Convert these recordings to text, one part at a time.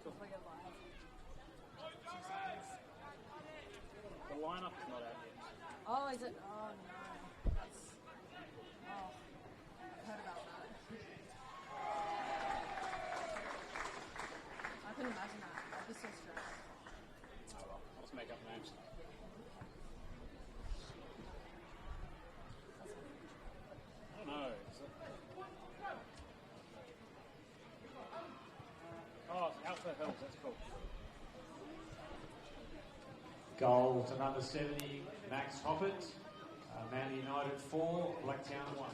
cool. before you're live. 2 seconds. The lineup is not out yet. Oh, is it? Oh, no. That's... Oh, I've heard about that. I couldn't imagine that. I'd be so stressed. Oh well, I'll just make up names. I don't know. Is it... Oh, it's Alpha Hills, that's cool. Goal to number 70, Max Hoppert. Man United 4, Blacktown 1.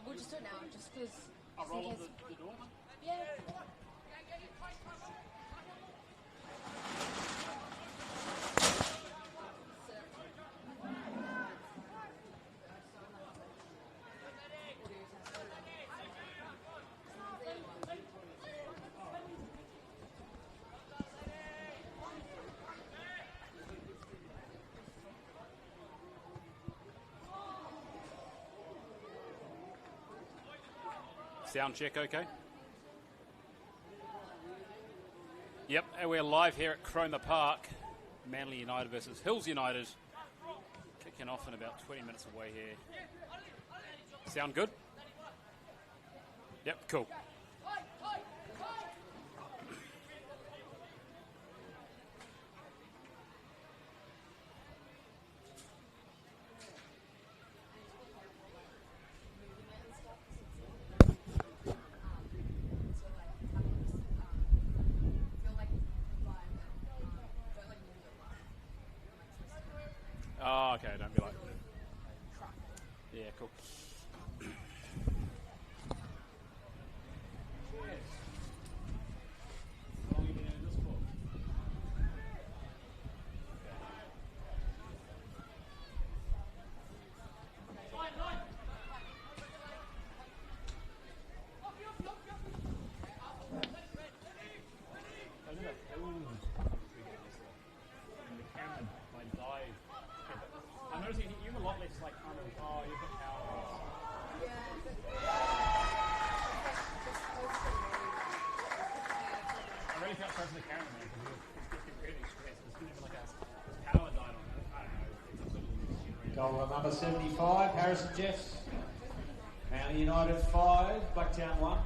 We'll just do it now, just because... I'll roll up the door? Yeah. Sound check okay? Yep, and we're live here at Cromer Park. Manly United versus Hills United. Kicking off in about 20 minutes away here. Sound good? Yep, cool. Oh, okay, don't be like... Yeah, cool. I'm noticing you're a lot less like kind of, oh, you've got power. I really felt sorry for the cameraman because he was getting really stressed. There's never like a power died on it. I don't know. It's some sort of machinery. Goal to number 75, Harrison Jeffs. Man United 5, Blacktown 1.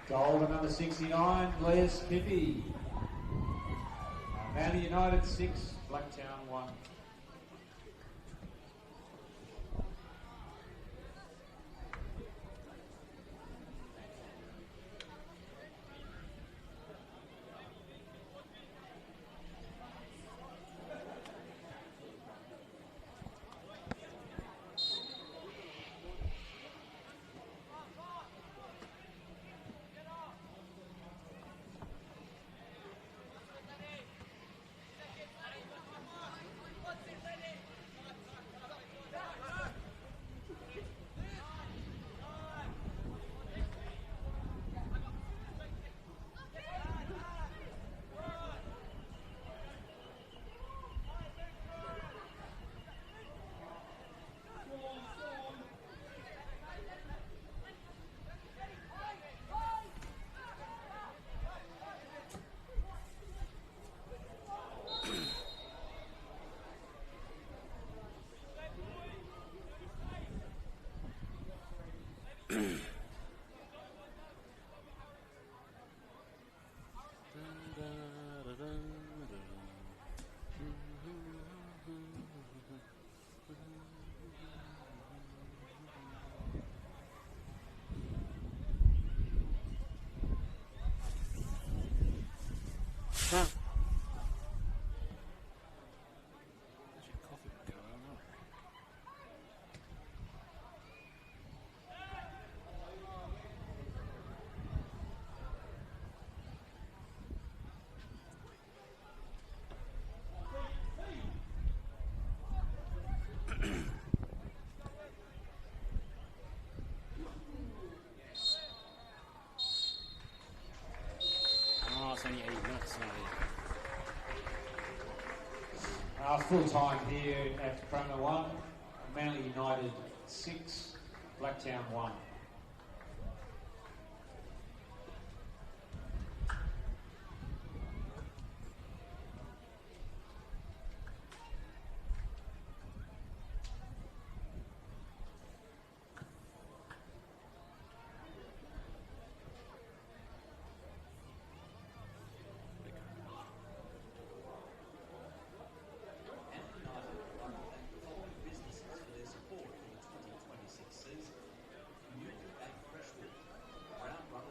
Goal to number 69, Les Pippi. Man United 6, Blacktown 1. Coffee would go well, wouldn't it? Oh, it's only 80 minutes now. Full time here at Cromer 1, Manly United 6, Blacktown 1.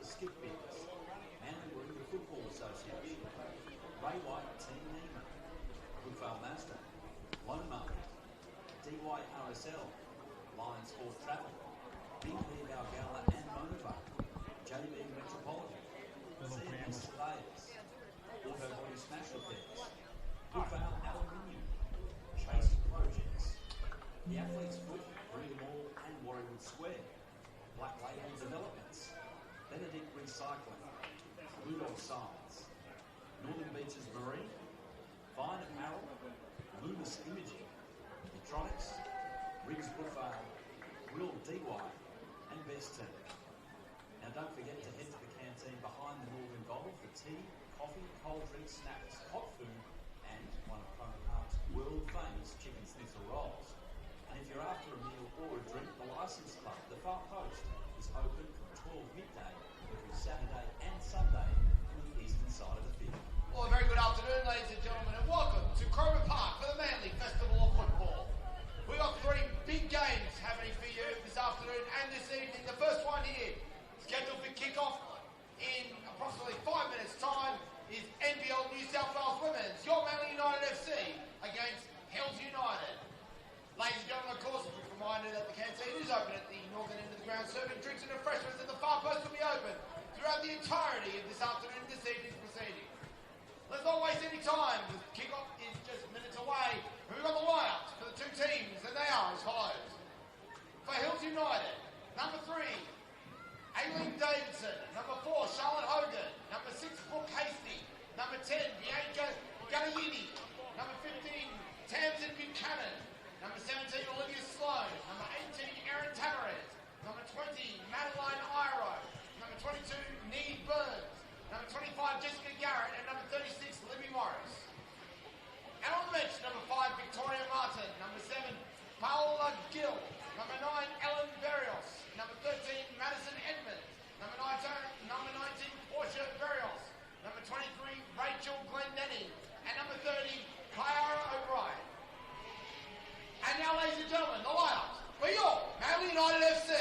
Skip Bins, Manly Warringah Football Association, Ray White Team Nima, Woodvale Master, Lone Market, DYRSL, Lions Sport Travel, Big Bear Balgala and Monobar, JB Metropolitan, CMS Surveyors, Auto Body Smash Repairs, Woodvale Aluminium, Chase Projects, The Athlete's Foot, Brilliant Mall and Warringwood Square, Black Label Developments, Benedict Recycling, Blue Dog Signs, Northern Beaches Marine, Fine Apparel, Loomis Imaging, Electronics, Riggs Woodvale, Will DY, and Best Team. Now don't forget to head to the canteen behind the Northern Goal for tea, coffee, cold drinks, snacks, hot food, and one of Cromer Park's world famous chicken schnitzel rolls. And if you're after a meal or a drink, the Licence Club, the Far Post, is open from 12 midday every Saturday and Sunday on the eastern side of the field. Well, a very good afternoon, ladies and gentlemen, and welcome to Cromer Park for the Manly Festival of Football. We've got three big games happening for you this afternoon and this evening. The first one here, scheduled for kick-off in approximately 5 minutes' time, is NPL New South Wales Women's, your Manly United FC, against Hills United. Ladies and gentlemen, of course, a quick reminder that the canteen is open at the northern end of the ground, serving drinks and refreshments, and the far post will be open throughout the entirety of this afternoon and this evening's proceedings. Let's not waste any time. The kick-off is just minutes away. We've got the lineups for the two teams, and they are as follows. For Hills United, number 3, Aileen Davidson. Number 4, Charlotte Hogan. Number 6, Brooke Hasty. Number 10, Bianca Ganayini. Number 15, Tamsin Buchanan. Number 17, Olivia Sloan. Number 18, Erin Tavares. Number 20, Madeline Iro. Number 22, Need Burns. Number 25, Jessica Garrett. And number 36, Libby Morris. And on the bench, number 5, Victoria Martin. Number 7, Paola Gill. Number 9, Ellen Berrios. Number 13, Madison Edmonds. Number 19, Portia Berrios. Number 23, Rachel Glendenny. And number 30, Kyara O'Brien. And now, ladies and gentlemen, the lineups for your Manly United FC.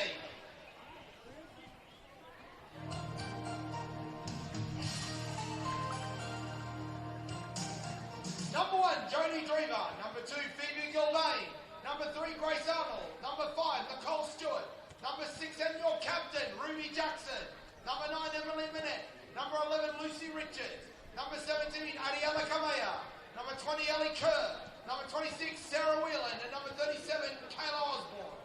Number 1, Jodie Drever. Number 2, Phoebe Gildane. Number 3, Grace Arnold. Number 5, Nicole Stewart. Number 6, and your captain, Ruby Jackson. Number 9, Emily Minette. Number 11, Lucy Richards. Number 17, Adiela Kamea. Number 20, Ellie Kerr. Number 26, Sarah Whelan. And number 37, Kayla Osborne.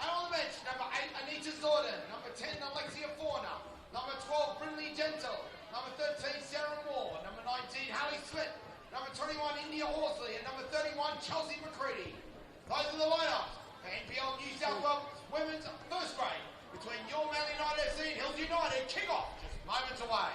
And on the bench, number 8, Anita Zorden. Number 10, Alexia Forner. Number 12, Brinley Gentle. Number 13, Sarah Moore. Number 19, Hallie Smith. Number 21, India Horsley. And number 31, Chelsea McCready. Those are the lineups for NPL New South Wales Women's First Grade between your Manly United FC and Hills United. Kick-off just moments away.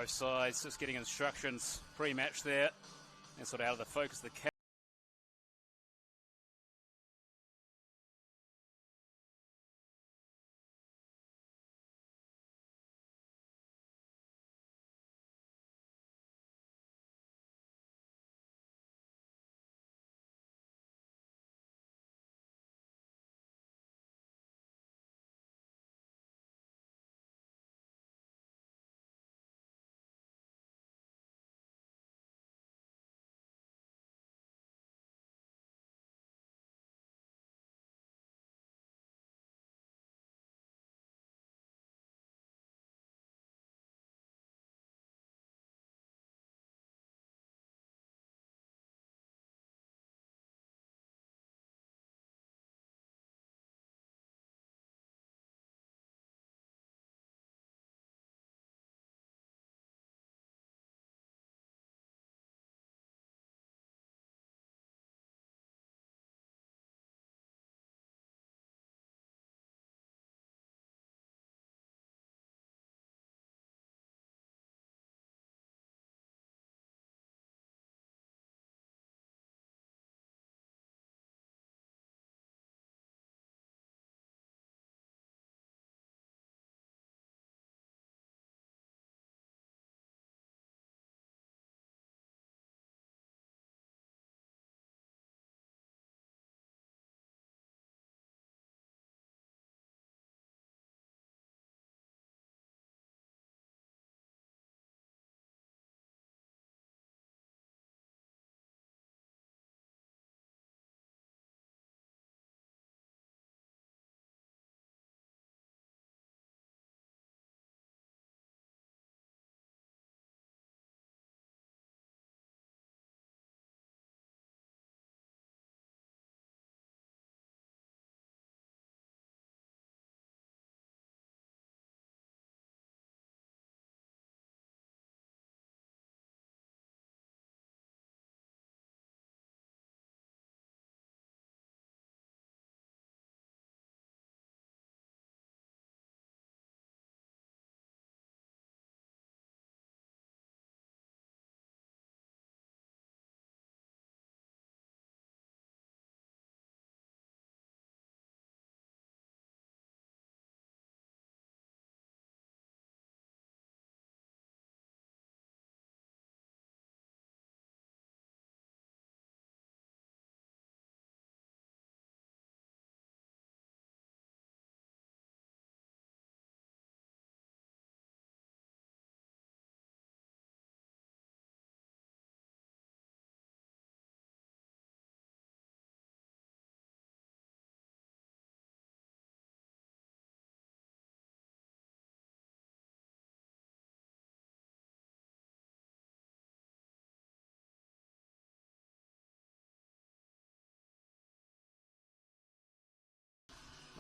Both sides just getting instructions pre-match there and sort of out of the focus of the camera.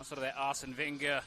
Sort of that Arsene Wenger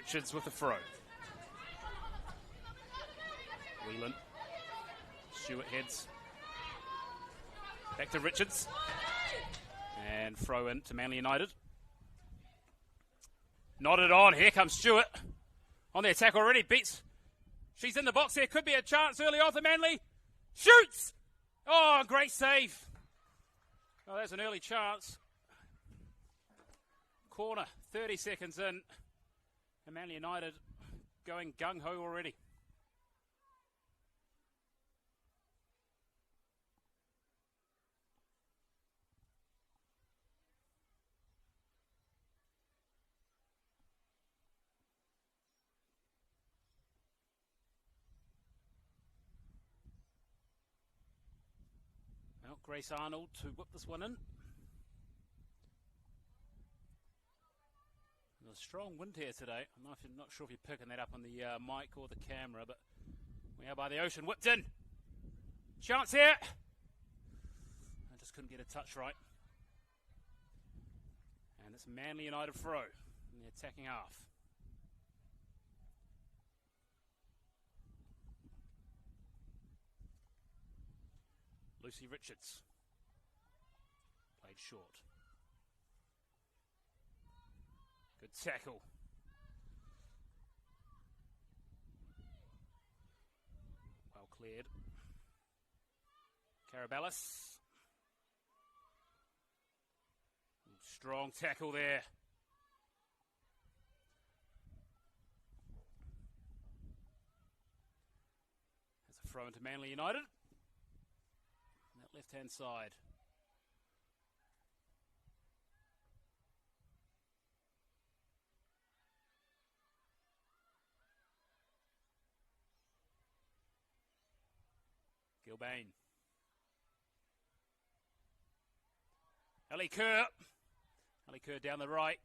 Richards with the throw. Whelan. Stewart heads. Back to Richards. And throw in to Manly United. Nodded on. Here comes Stewart. On the attack already. Beats. She's in the box here. Could be a chance early on to Manly. Shoots! Oh, great save. Oh, that's an early chance. Corner. 30 seconds in. And Manly United going gung-ho already. Well, Grace Arnold to whip this one in. There's a strong wind here today. I'm not sure if you're picking that up on the mic or the camera, but we are by the ocean. Whipped in. Chance here. I just couldn't get a touch right. And it's Manly United throw in the attacking half. Lucy Richards. Played short. Good tackle. Well cleared. Caraballas. Strong tackle there. That's a throw into Manly United. That left-hand side. Gilbane. Ellie Kerr. Ellie Kerr down the right.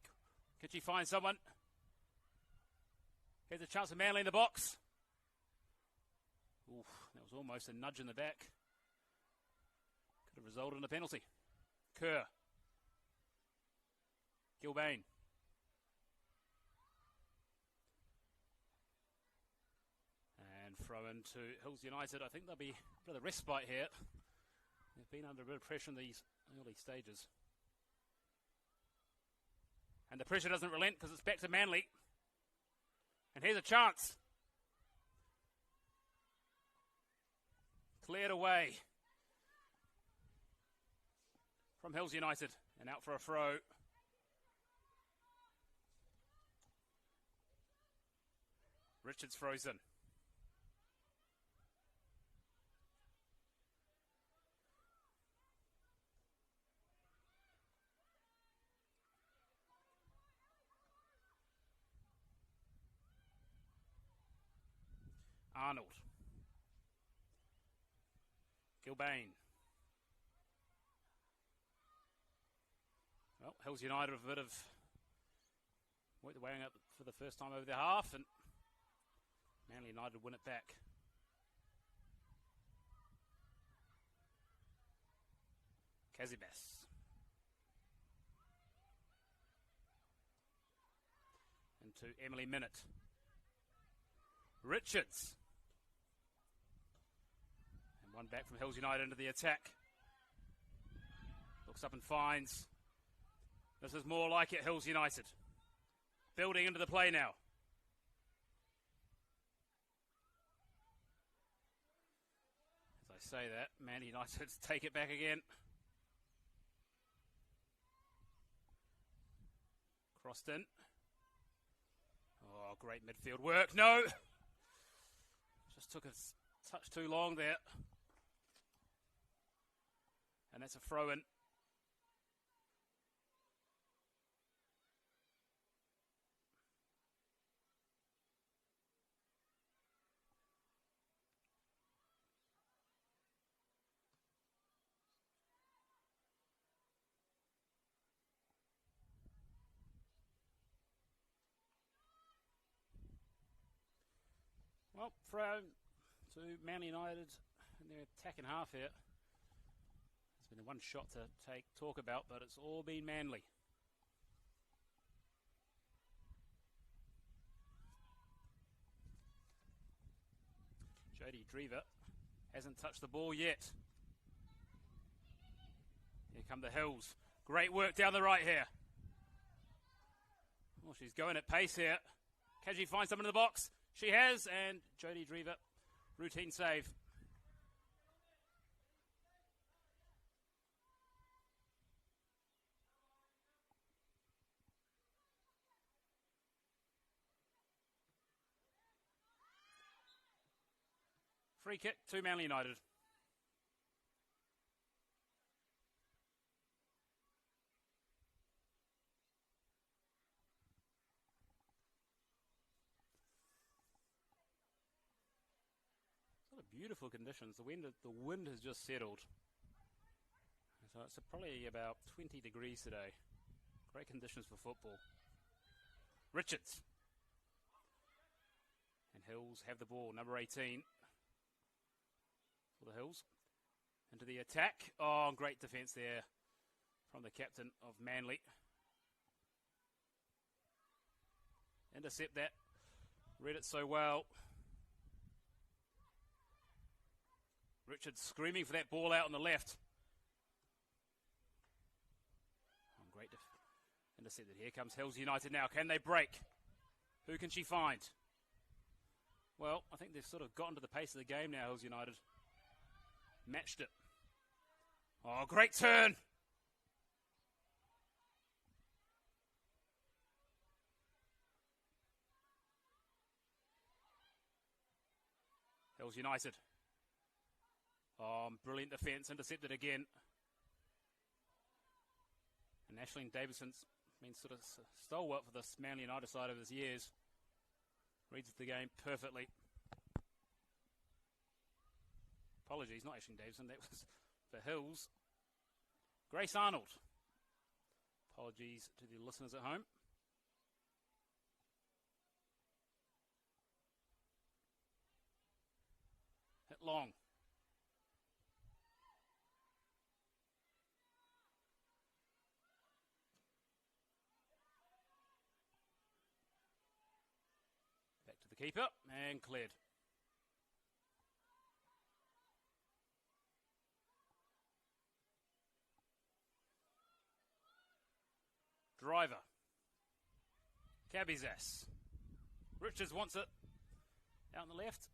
Can she find someone? Here's a chance of Manly in the box. Oof, that was almost a nudge in the back. Could have resulted in a penalty. Kerr. Gilbane. And throw into Hills United. I think there'll be a bit of a respite here. They've been under a bit of pressure in these early stages. And the pressure doesn't relent because it's back to Manly. And here's a chance. Cleared away from Hills United. And out for a throw. Richards throws in. Arnold. Gilbane. Well, Hills United have a bit of worked their way up for the first time over their half, and Manly United win it back. Kazibas. Into Emily Minute. Richards. And one back from Hills United into the attack. Looks up and finds. This is more like it, Hills United. Building into the play now. As I say that, Man United take it back again. Crossed in. Oh, great midfield work. No! Just took a touch too long there. And that's a throw in. Well, throw to Manly United in their attacking half here. There's been one shot to talk about, but it's all been Manly. Jodie Drever hasn't touched the ball yet. Here come the Hills. Great work down the right here. Oh, she's going at pace here. Can she find someone in the box? She has, and Jodie Drever, routine save. Free kick to Manly United. Sort of beautiful conditions. The wind has just settled. So it's probably about 20 degrees today. Great conditions for football. Richards. And Hills have the ball, number 18. For the Hills. Into the attack. Oh, great defence there from the captain of Manly. Intercept that. Read it so well. Richards screaming for that ball out on the left. Oh, great intercepted. Here comes Hills United now. Can they break? Who can she find? Well, I think they've sort of gotten to the pace of the game now, Hills United. Matched it. Oh, great turn. Hills United. Oh, brilliant defence. Intercepted again. And Aisling Davidson's been sort of stalwart for this Manly United side over his years. Reads the game perfectly. Apologies, not Aisling Davison. That was for Hills. Grace Arnold. Apologies to the listeners at home. Hit long. Back to the keeper and cleared. Driver. Cabizas. Richards wants it. Out on the left.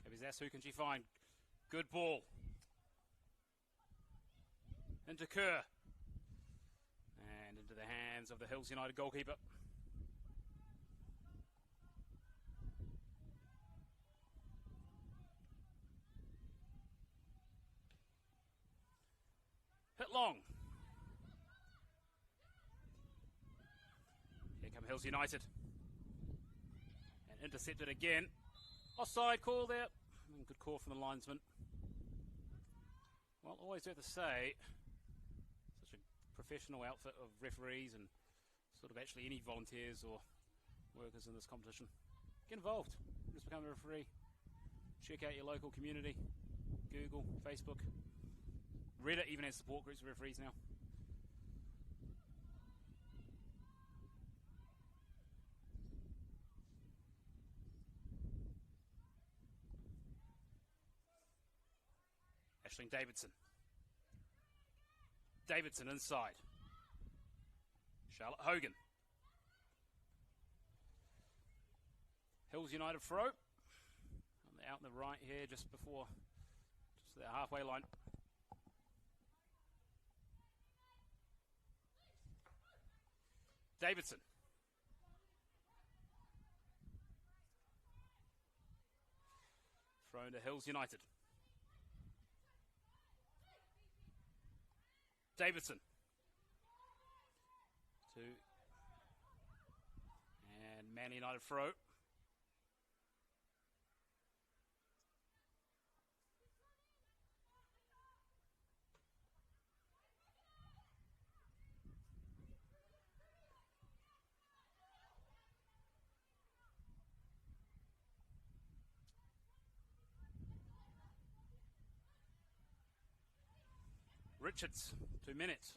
Cabizas, who can she find? Good ball. Into Kerr. And into the hands of the Hills United goalkeeper. Hit long. Hills United. And intercepted again. Offside call there. Good call from the linesman. Well, always have to say, such a professional outfit of referees and sort of actually any volunteers or workers in this competition. Get involved. Just become a referee. Check out your local community. Google, Facebook. Reddit even has support groups of referees now. Aisling Davidson. Davidson inside. Charlotte Hogan. Hills United throw. Out on the right here, just before the halfway line. Davidson. Thrown to Hills United. Davidson. And Manly United throw. Richards, 2 minutes.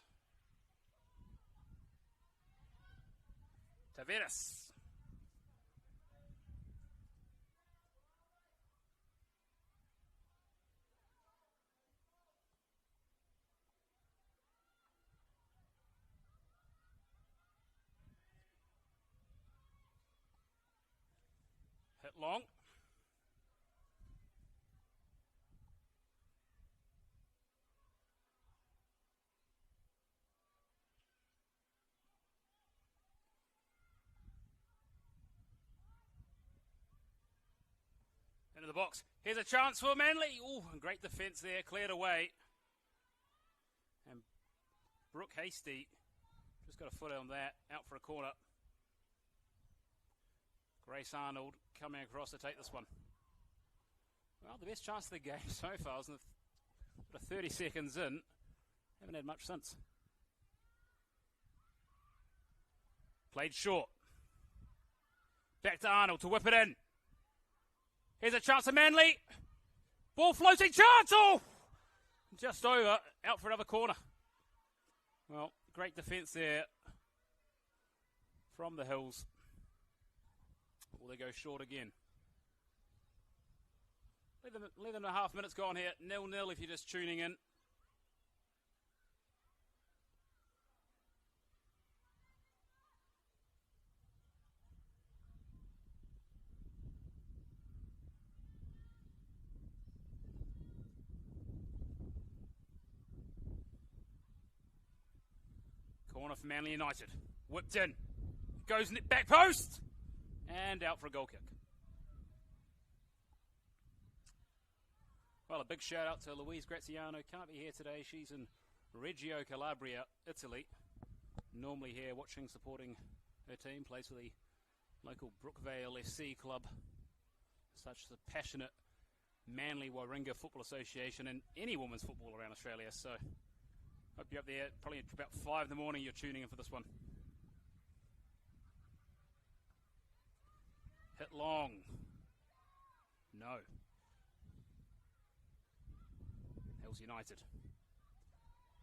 Taveras. Hit long. Into the box. Here's a chance for Manly. Ooh, great defence there. Cleared away. And Brooke Hasty just got a foot on that. Out for a corner. Grace Arnold coming across to take this one. Well, the best chance of the game so far is in the 30 seconds in. Haven't had much since. Played short. Back to Arnold to whip it in. Here's a chance of Manly. Ball floating chance. Oh! Just over. Out for another corner. Well, great defence there from the Hills. Will they go short again? 11.5 minutes gone here. 0-0 if you're just tuning in. Corner for Manly United. Whipped in. Goes in the back post. And out for a goal kick. Well, a big shout out to Louise Graziano. Can't be here today. She's in Reggio Calabria, Italy. Normally here watching, supporting her team. Plays for the local Brookvale SC club. Such a passionate Manly Warringah Football Association and any women's football around Australia. So hope you're up there. Probably about 5 in the morning you're tuning in for this one. Hit long. No. Hills United.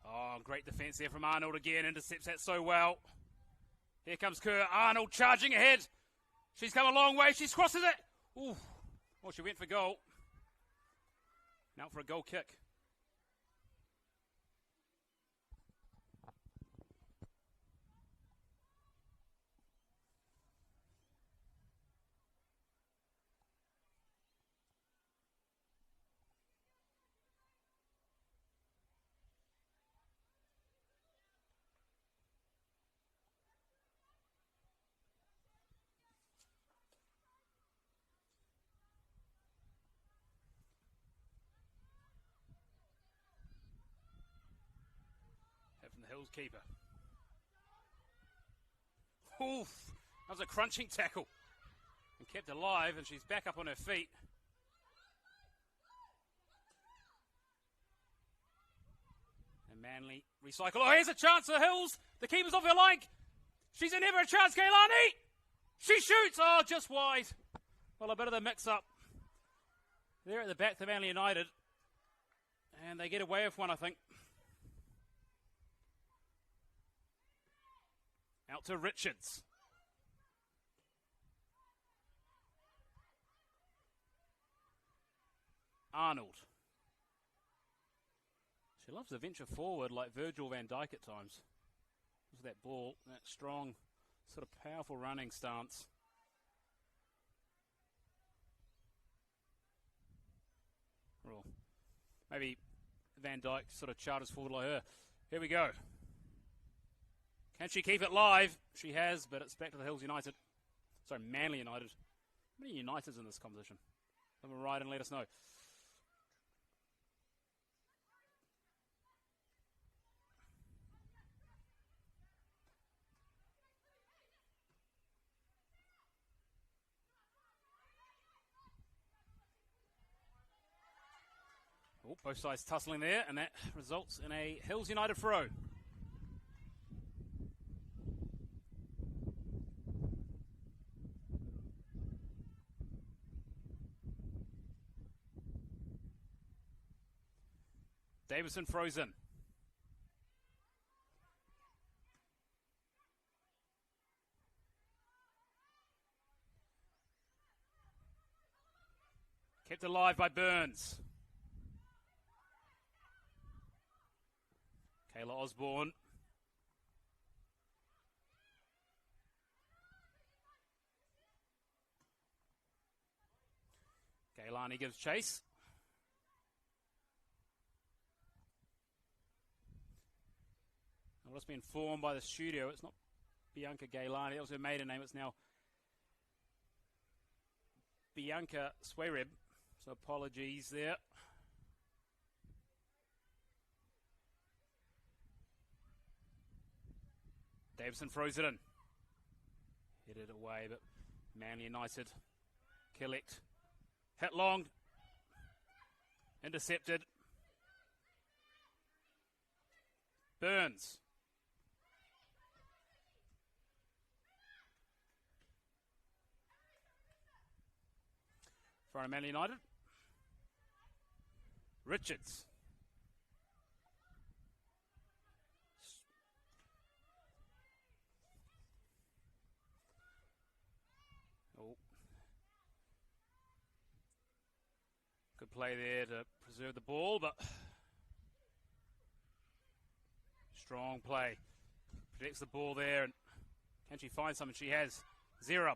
Oh, great defence there from Arnold again. Intercepts that so well. Here comes Kerr. Arnold charging ahead. She's come a long way. She crosses it. Ooh. Well, she went for goal. Now for a goal kick. From the Hills keeper. Oof! That was a crunching tackle. And kept alive, and she's back up on her feet. And Manly recycle. Oh, here's a chance for the Hills. The keeper's off her line. She's in here for a chance, Kaylani. She shoots. Oh, just wide. Well, a bit of the mix-up. They're at the back, the Manly United. And they get away with one, I think. Out to Richards. Arnold. She loves to venture forward like Virgil van Dijk at times. With that ball, that strong, sort of powerful running stance. Well, maybe Van Dijk sort of charters forward like her. Here we go. Can she keep it live? She has, but it's back to the Hills United. Sorry, Manly United. How many Uniteds in this competition? Let them write and let us know. Oh, both sides tussling there, and that results in a Hills United throw. Davison frozen. Kept alive by Burns. Kayla Osborne. Gailani gives chase. I've just been informed by the studio, it's not Bianca Gailani, that was her maiden name, it's now Bianca Swereb, so apologies there. Davison throws it in. Hit it away, but Manly United collect. Hit long. Intercepted. Burns. For Manly United. Richards. Oh. Good play there to preserve the ball, but strong play. Protects the ball there, and can she find something? She has. Zerub.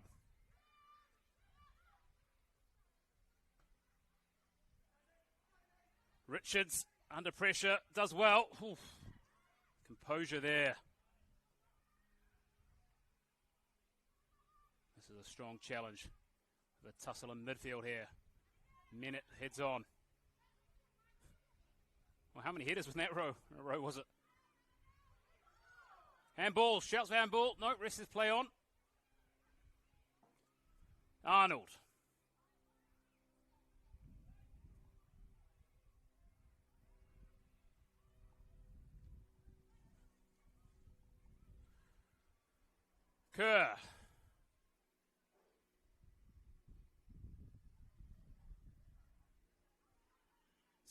Richards under pressure, does well. Oof. Composure there. This is a strong challenge. The tussle in midfield here. Minute heads on. Well, how many headers was in that row? A row was it? Handball, shouts for handball. No, rest his play on. Arnold. Kerr.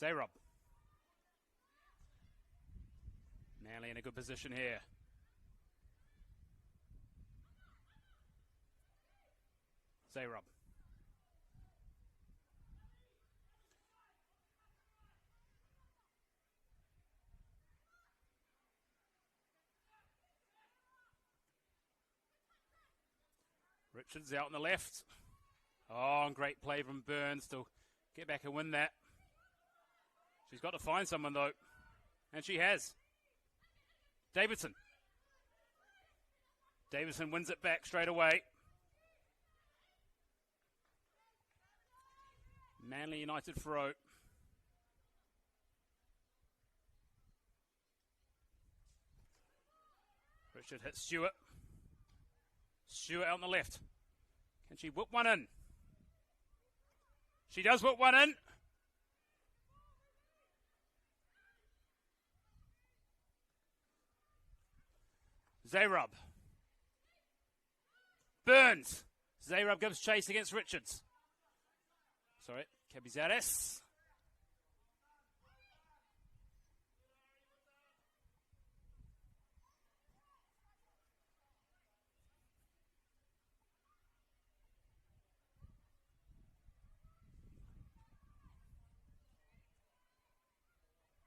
Zayrub. Manly in a good position here. Zayrub. Richards out on the left. Oh, great play from Burns to get back and win that. She's got to find someone, though. And she has. Davidson. Davidson wins it back straight away. Manly United throw. Richard hits Stewart. Stewart out on the left. Can she whip one in? She does whip one in. Zayrub. Burns. Zayrub gives chase against Richards. Sorry, Cabizares.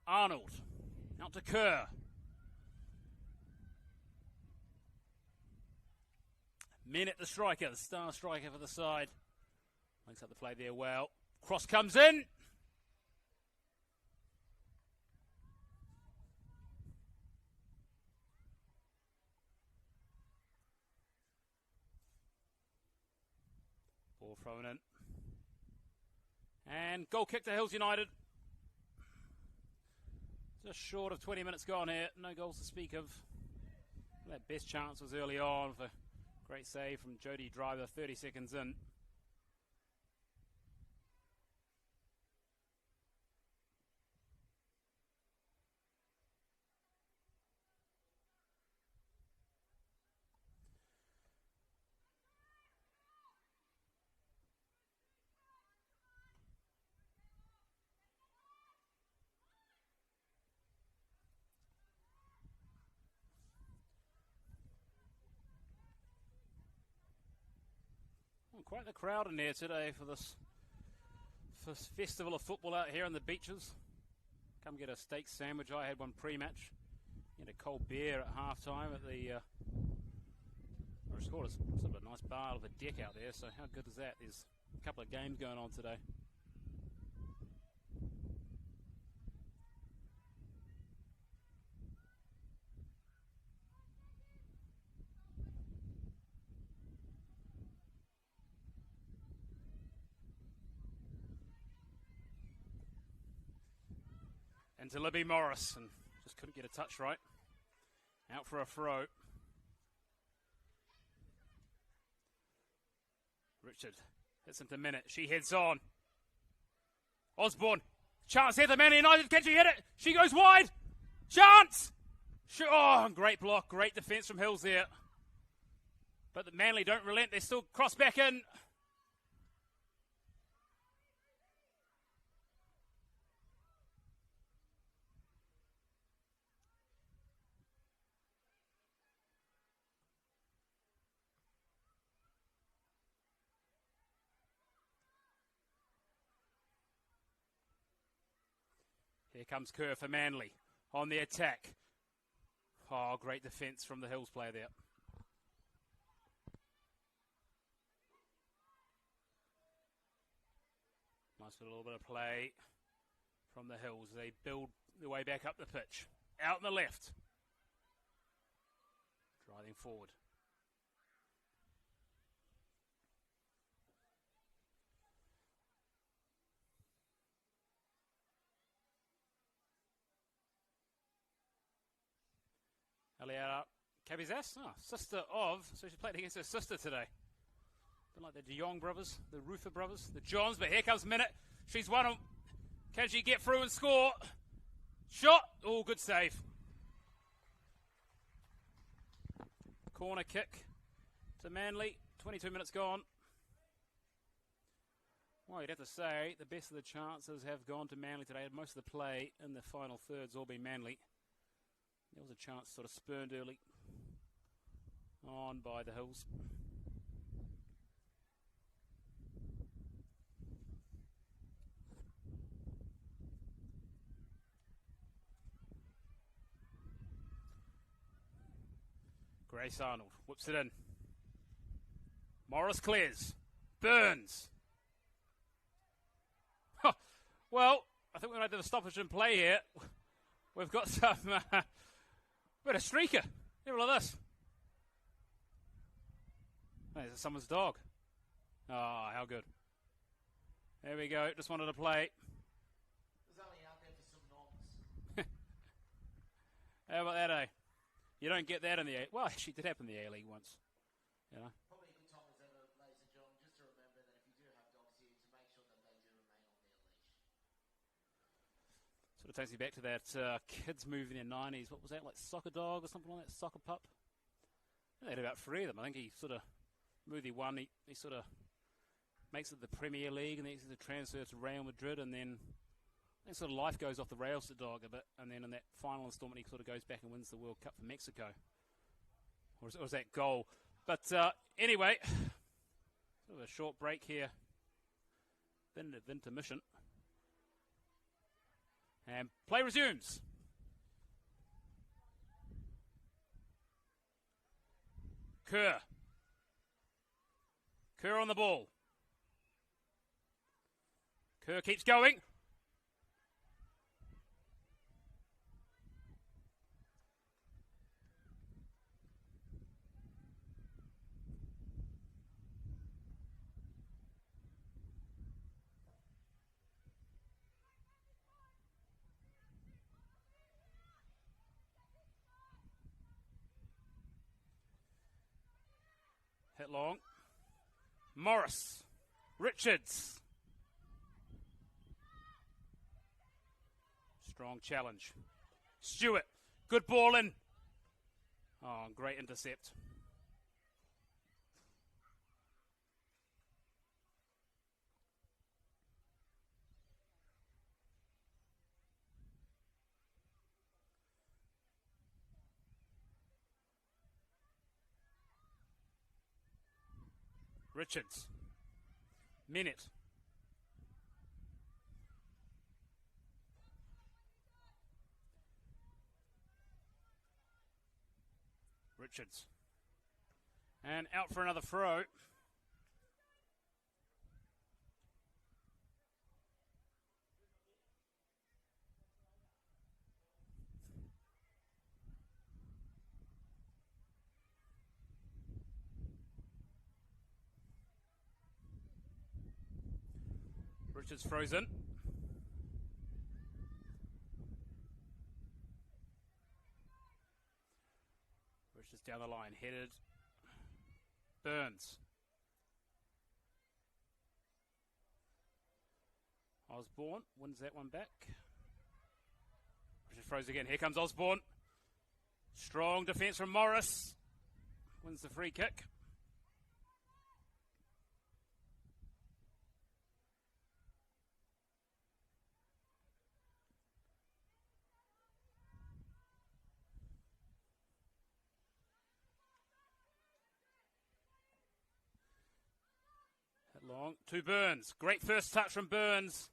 Arnold. Out to Kerr. Minute the striker, the star striker for the side. Links up the play there well. Cross comes in. Ball thrown in. And goal kick to Hills United. Just short of 20 minutes gone here. No goals to speak of. That best chance was early on for great save from Jodie Driver, 30 seconds in. Quite the crowd in there today for this festival of football out here on the beaches. Come get a steak sandwich. I had one pre-match. Had a cold beer at half-time at the... I scored a sort of a nice bar of a deck out there, so how good is that? There's a couple of games going on today. Into Libby Morris, and just couldn't get a touch right. Out for a throw. Richard hits into Minute. She heads on. Osborne. Chance here, the Manly United. Can she hit it? She goes wide. Chance! Oh, great block. Great defence from Hills there. But the Manly don't relent. They still cross back in. Here comes Kerr for Manly on the attack. Oh, great defence from the Hills player there. Nice little bit of play from the Hills. They build their way back up the pitch. Out in the left. Driving forward. Eliana Cabizas, sister of, so she played against her sister today. A bit like the De Jong brothers, the Rufer brothers, the Johns, but here comes Minute. She's won them. Can she get through and score? Shot! Oh, good save. Corner kick to Manly. 22 minutes gone. Well, you'd have to say the best of the chances have gone to Manly today. Most of the play in the final third's all been Manly. There was a chance sort of spurned early on by the Hills. Grace Arnold whips it in. Morris clears. Burns. Well, I think we're going to do the stoppage and play here. We've got some... bit of streaker. Have a look at this. There's someone's dog. Oh, how good. There we go. Just wanted to play. It was only out there for some knocks. How about that, eh? You don't get that in the A. Well, actually, it did happen in the A-League once. You know. Probably a good time as ever, ladies and gentlemen, just to remember that if you do have dogs here, to make sure that they do remain on their leash. Sort of takes me back to that kids movie in the 90s. What was that, like Soccer Dog or something like that? Soccer Pup? They had about 3 of them. I think he sort of, movie 1, he sort of makes it the Premier League, and then he sort of transfers to Real Madrid, and then I think sort of life goes off the rails to Dog a bit, and then in that final installment he sort of goes back and wins the World Cup for Mexico. Or was that goal? But anyway, sort of a short break here. Then an intermission. And play resumes. Kerr. Kerr on the ball. Kerr keeps going. Hit long. Morris. Richards. Strong challenge. Stewart. Good ball in. Oh, great intercept. Richards. Minute. Richards. And out for another throw. Richards frozen. down the line, headed. Burns. Osborne wins that one back. Richard throws again. Here comes Osborne. Strong defence from Morris. Wins the free kick. Long to Burns. Great first touch from Burns.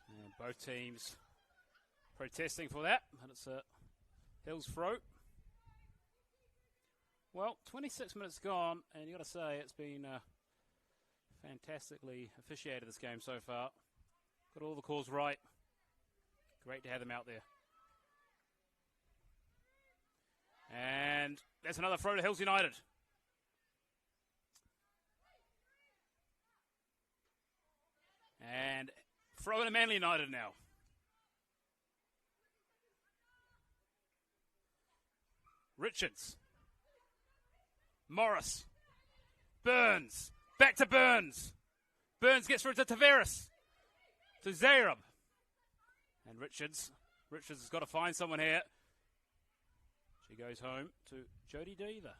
And both teams protesting for that. And it's a Hills throw. Well, 26 minutes gone, and you got to say it's been fantastically officiated this game so far. Got all the calls right. Great to have them out there. And there's another throw to Hills United. And throw in Manly United now. Richards. Morris. Burns. Back to Burns. Burns gets through to Tavares. To Zayrab. And Richards. Richards has got to find someone here. She goes home to Jodie Deaver.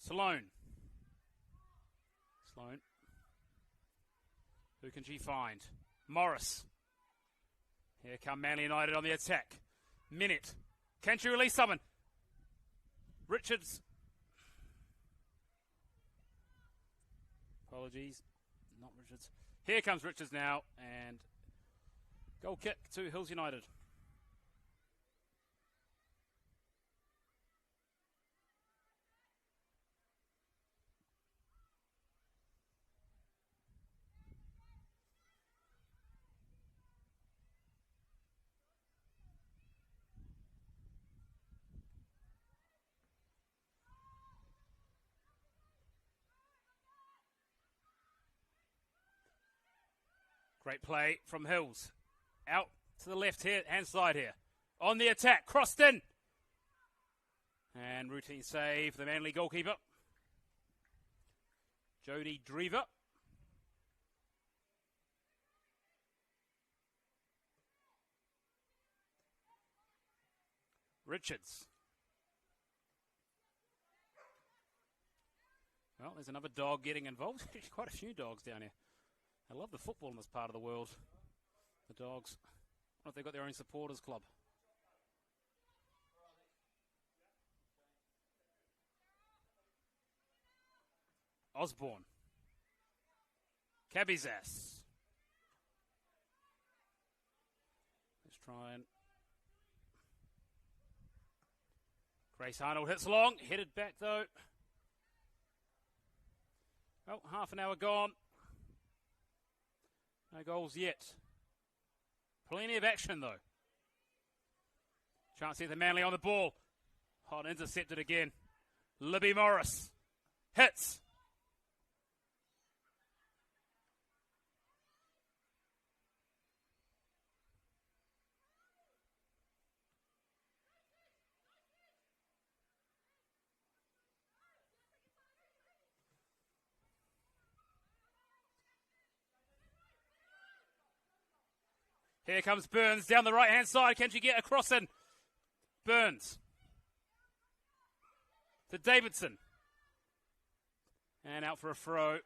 Sloan. Who can she find? Morris. Here come Manly United on the attack. Minute. Can she release someone? Richards. Apologies. Not Richards. Here comes Richards now. And goal kick to Hills United. Great play from Hills. Out to the left here, hand side here. On the attack, crossed in. And routine save, the Manly goalkeeper. Jodie Deaver. Richards. Well, there's another dog getting involved. There's quite a few dogs down here. I love the football in this part of the world. The dogs. I wonder if they've got their own supporters club. Osborne. Cabizas. Let's try and... Grace Arnold hits long. Headed back though. Oh, half an hour gone. No goals yet. Plenty of action, though. Chance here to Manly on the ball. Hot intercepted again. Libby Morris. Hits. Here comes Burns down the right-hand side. Can she get across in? Burns. To Davidson. And out for a throw.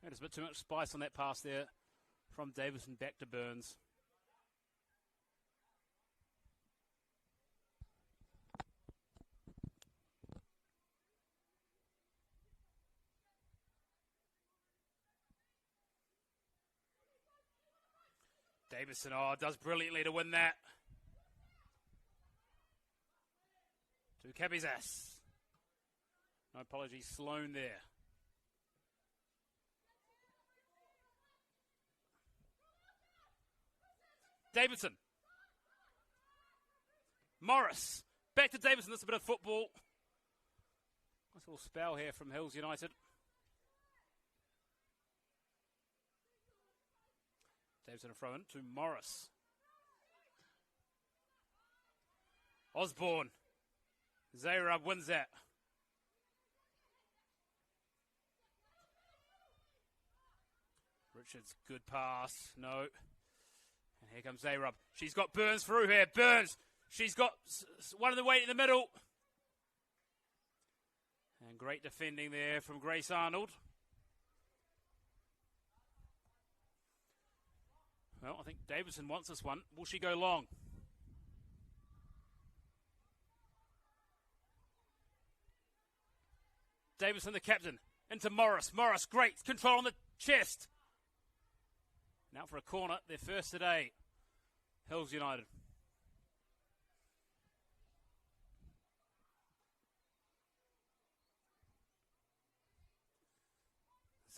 There's a bit too much spice on that pass there. From Davidson back to Burns. Davison, does brilliantly to win that. To Cabizas. No apologies, Sloan there. Davidson. Morris. Back to Davidson. This is a bit of football. Nice little spell here from Hills United. Davidson a throw in to Morris. Osborne. Zayrub wins that. Richards, good pass. No. And here comes Zayrub. She's got Burns through here. Burns. She's got one of the weight in the middle. And great defending there from Grace Arnold. Well, I think Davidson wants this one. Will she go long? Davidson, the captain, into Morris. Morris, great control on the chest. Now for a corner, their first today. Hills United.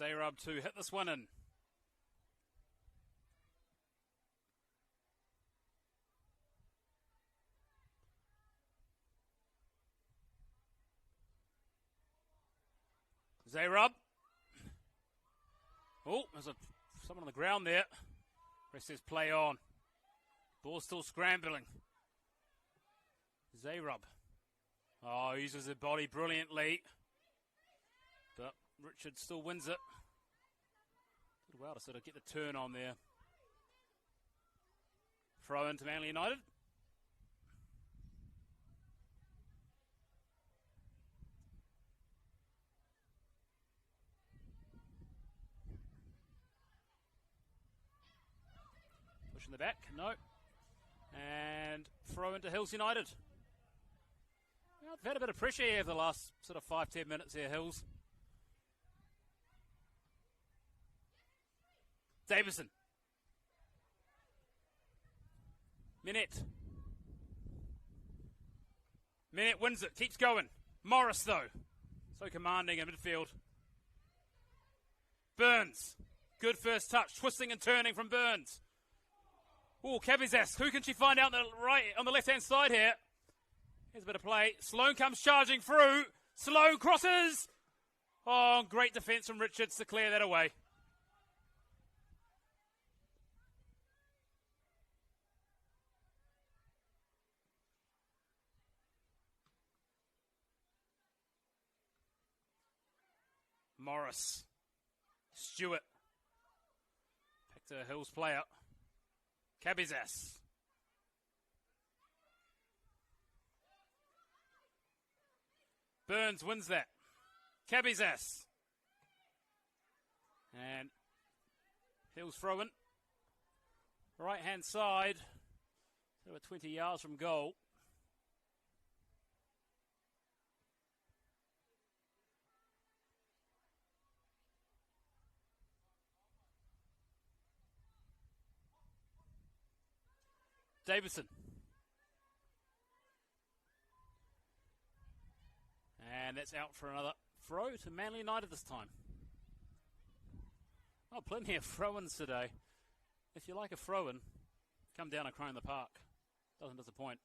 Zayrub to hit this one in. Zayrub. Oh, there's someone on the ground there. Rest says play on. Ball still scrambling. Zayrub. Oh, uses the body brilliantly. But Richard still wins it. Did well to sort of get the turn on there. Throw into Manly United. Push in the back, no. And throw into Hills United. Well, they've had a bit of pressure here for the last sort of 5-10 minutes here, Hills. Davison. Minette. Minette wins it, keeps going. Morris, though, so commanding in midfield. Burns. Good first touch, twisting and turning from Burns. Oh, Cabizas, who can she find out on the left-hand side here? Here's a bit of play. Sloan comes charging through. Sloan crosses. Oh, great defence from Richards to clear that away. Morris. Stewart. Back to Hills player. Cabizas. Burns wins that. Cabizas. And Hills throwing. Right hand side. Over 20 yards from goal. Davison. And that's out for another throw to Manly United this time. Oh, plenty of throw-ins today. If you like a throw-in, come down and Crone the Park. Doesn't disappoint.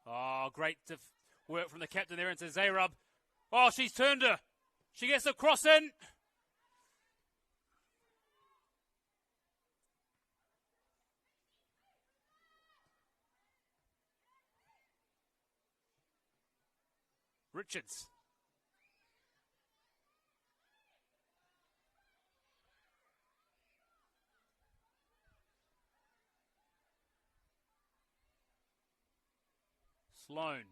Oh, great work from the captain there into Zayrub. Oh, she's turned her. She gets the cross in. Richards. Sloan.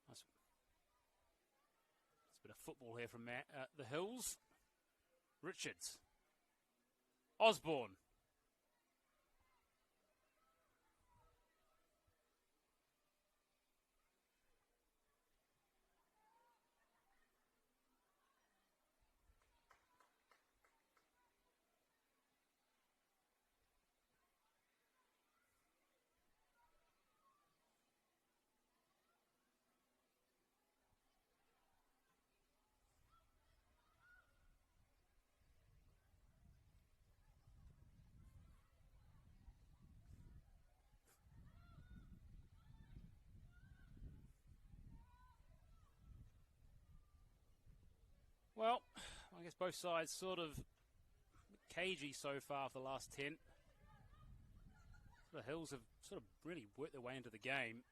Nice. It's a bit of football here from the Hills. Richards. Osborne. guess both sides sort of cagey so far for the last 10. The Hills have sort of really worked their way into the game.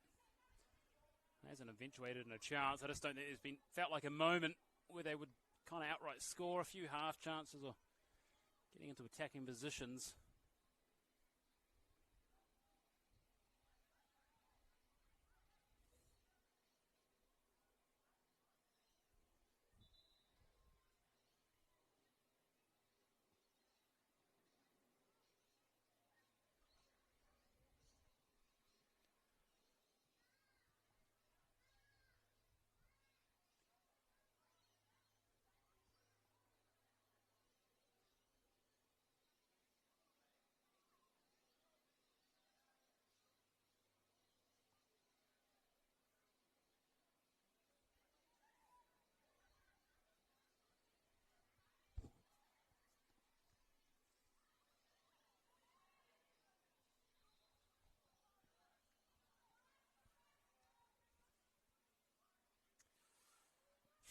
Hasn't eventuated in a chance. I just don't think there's felt like a moment where they would kind of outright score. A few half chances or getting into attacking positions.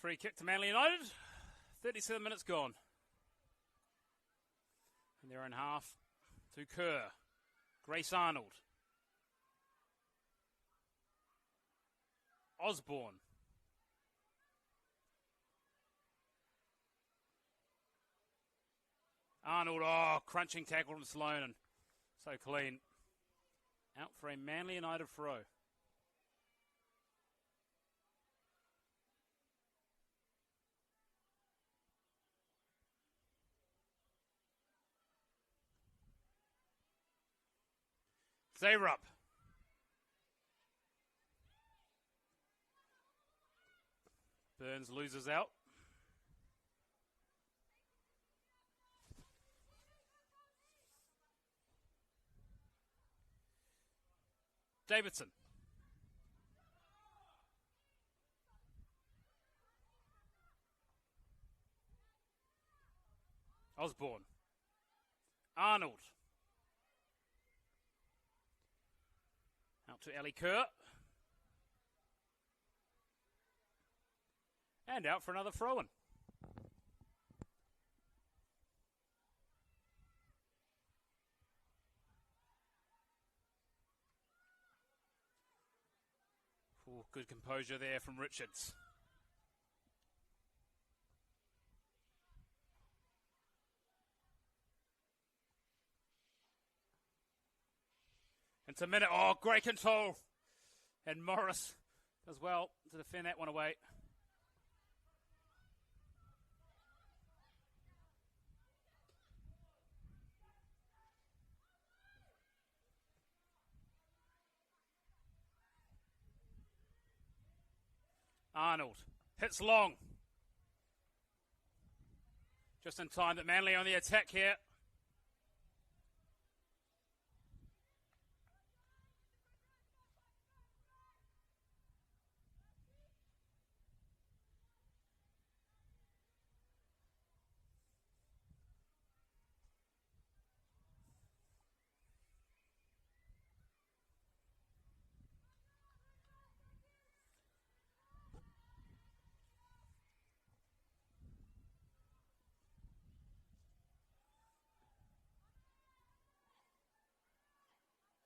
Free kick to Manly United. 37 minutes gone. And they're in half to Kerr. Grace Arnold. Osborne. Arnold, crunching tackle from Sloan and so clean. Out for a Manly United throw. Zayrup. Burns loses out. Davidson. Osborne. Arnold. Out to Ali Kerr. And out for another throw-in. Oh, good composure there from Richards. It's a minute. Oh, great control. And Morris does well to defend that one away. Arnold hits long. Just in time that Manly on the attack here.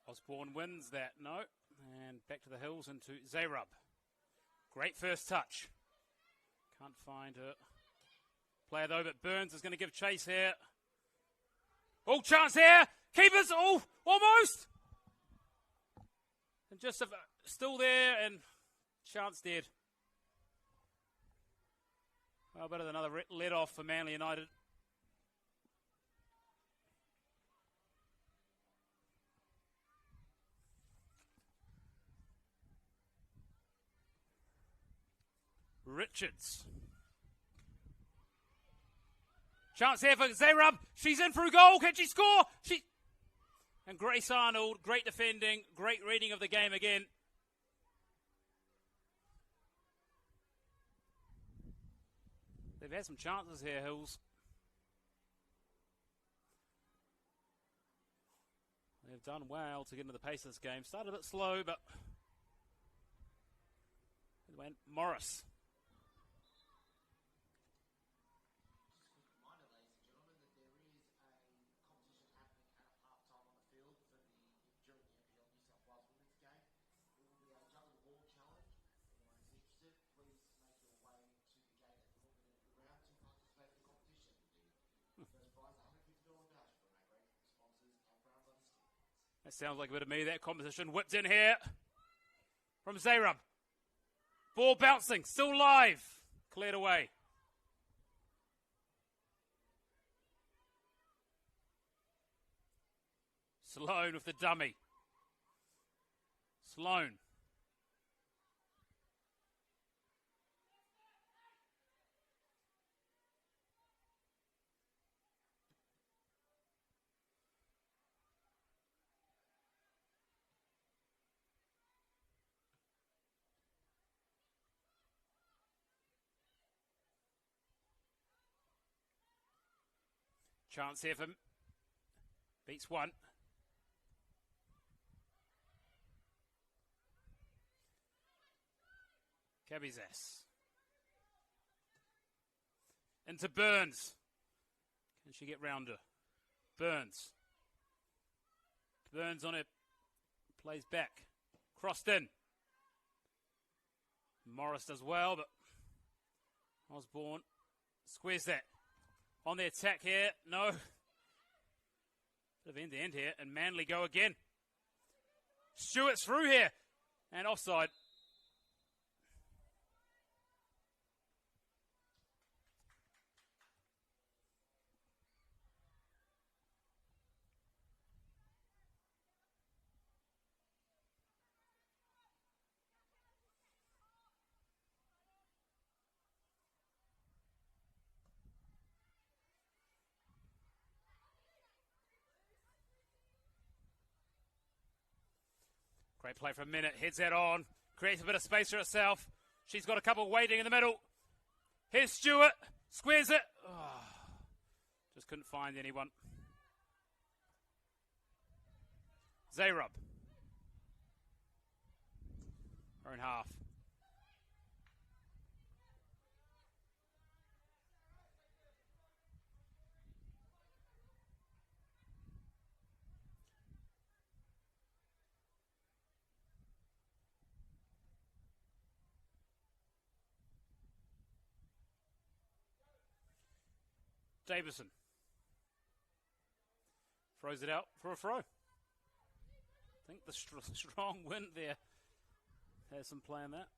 Osborne wins that, no. And back to the Hills into Zayrub. Great first touch. Can't find her player though, but Burns is going to give chase here. Oh, chance here. Keepers, almost. And just still there and chance dead. Well, better than another let off for Manly United. Richards. Chance here for Zayrub. She's in for a goal. Can she score? And Grace Arnold, great defending, great reading of the game again. They've had some chances here, Hills. They've done well to get into the pace of this game. Started a bit slow, but it went Morris. That sounds like a bit of me. That competition whipped in here from Zayrub. Ball bouncing, still live. Cleared away. Sloan with the dummy. Sloan. Chance here for beats one. Cabizas. Into Burns. Can she get round her? Burns. Burns on it. Plays back. Crossed in. Morris does well, but Osborne squares that. On the attack here. No. Bit of end-to-end here. And Manly go again. Stewart's through here. And offside. Great play for a minute. Heads that on. Creates a bit of space for herself. She's got a couple waiting in the middle. Here's Stewart. Squares it. Oh, just couldn't find anyone. Zayrub. Own half. Davison throws it out for a throw. I think the strong wind there has some play in that.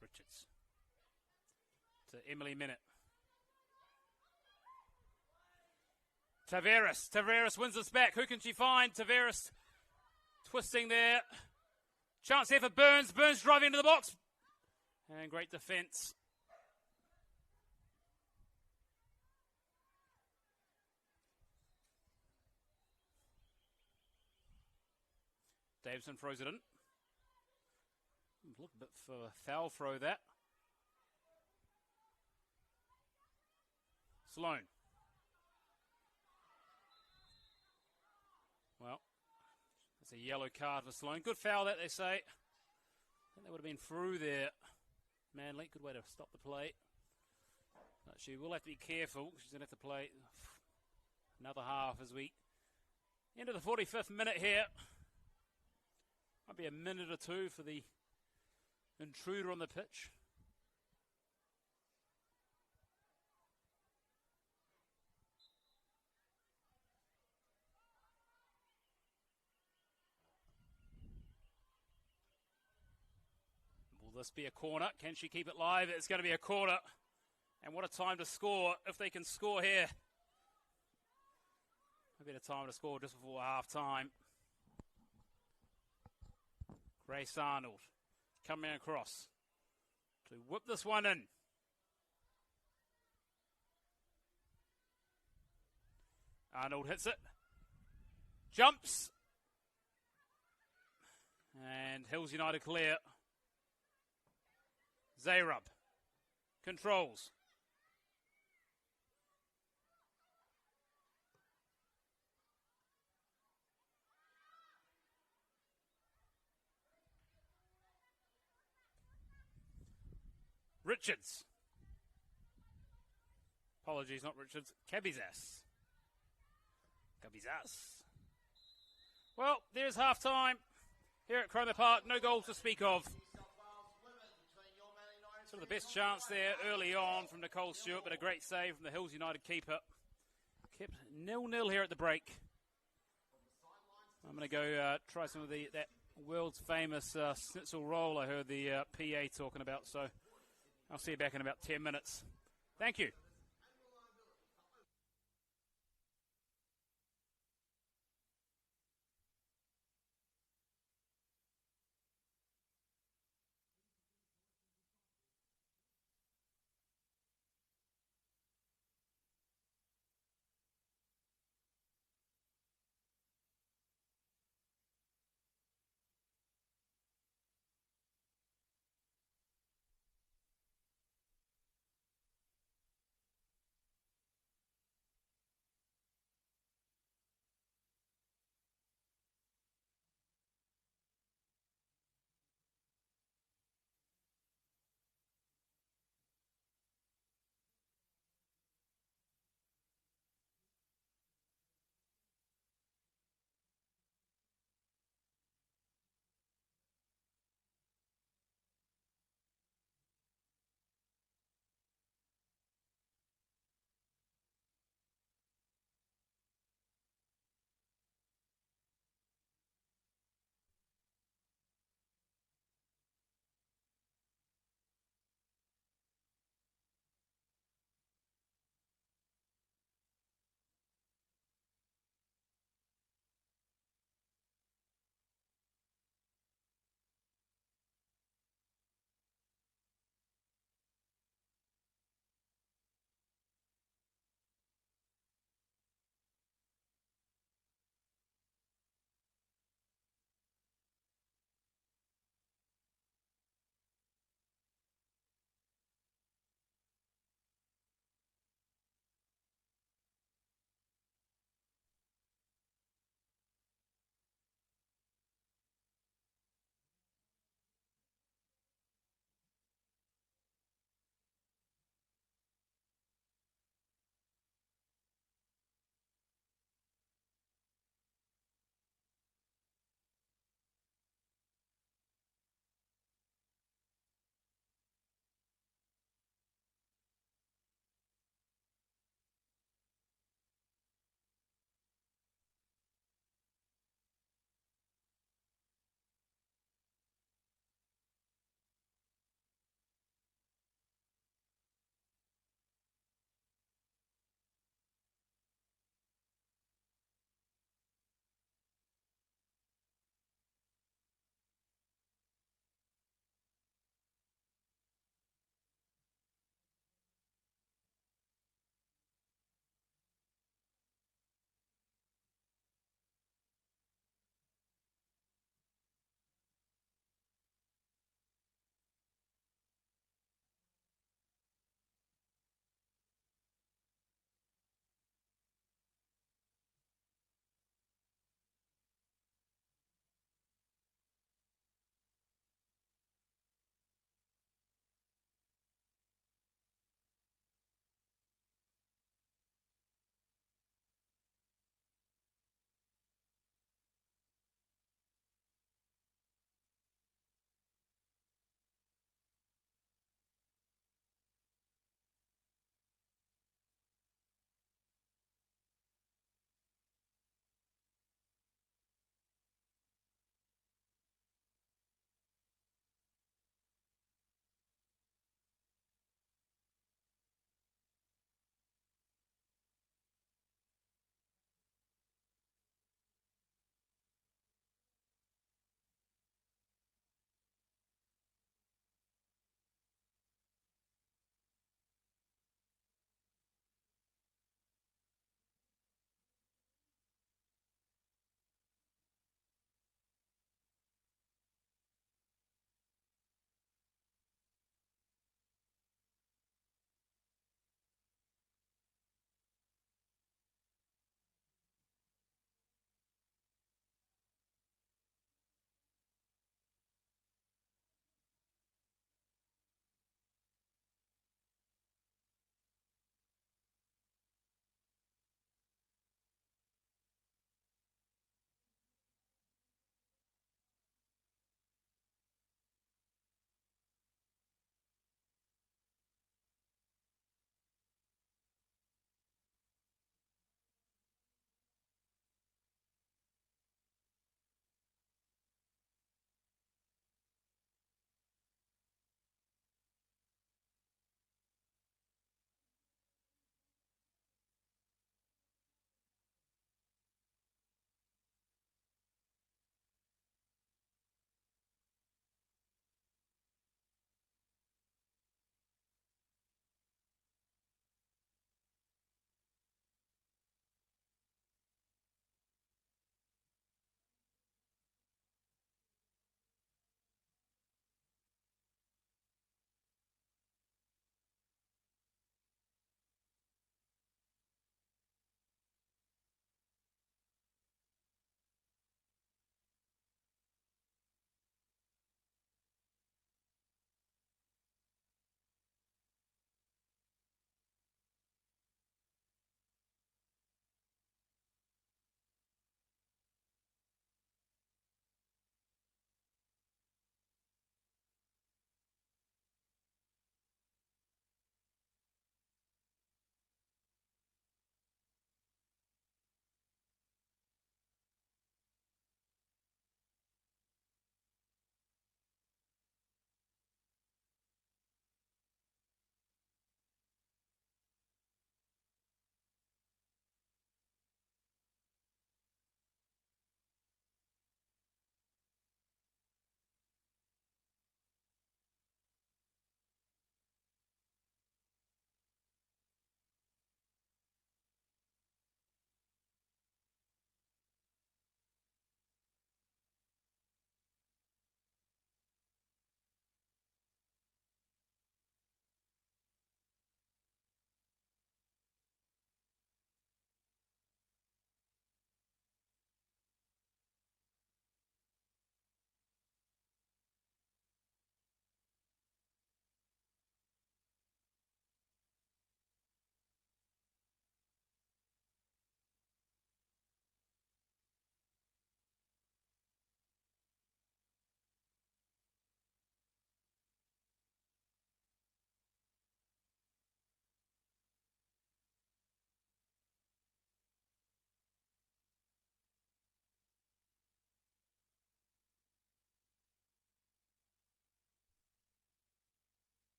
Richards to Emily Minute. Tavares wins this back. Who can she find? Tavares twisting there. Chance here for Burns. Burns driving into the box. And great defence. Davison throws it in. Look a bit for a foul throw that. Sloan. Well. It's a yellow card for Sloan. Good foul that they say. I think they would have been through there. Manly, good way to stop the play. But she will have to be careful. She's going to have to play another half as we enter the 45th minute here. Might be a minute or two for the intruder on the pitch. Will this be a corner? Can she keep it live? It's going to be a corner. And what a time to score if they can score here. A bit of time to score just before half time. Grace Arnold coming across to whip this one in. Arnold hits it. Jumps. And Hills United clear. Zayrub controls. Richards. Apologies, not Richards. Cabizas. Well, there's half time here at Cromer Park. No goals to speak of. Sort of the best chance there early on from Nicole Stewart, but a great save from the Hills United keeper. Kept 0-0 here at the break. I'm going to go try some of that world's famous schnitzel roll I heard the PA talking about, so I'll see you back in about 10 minutes. Thank you.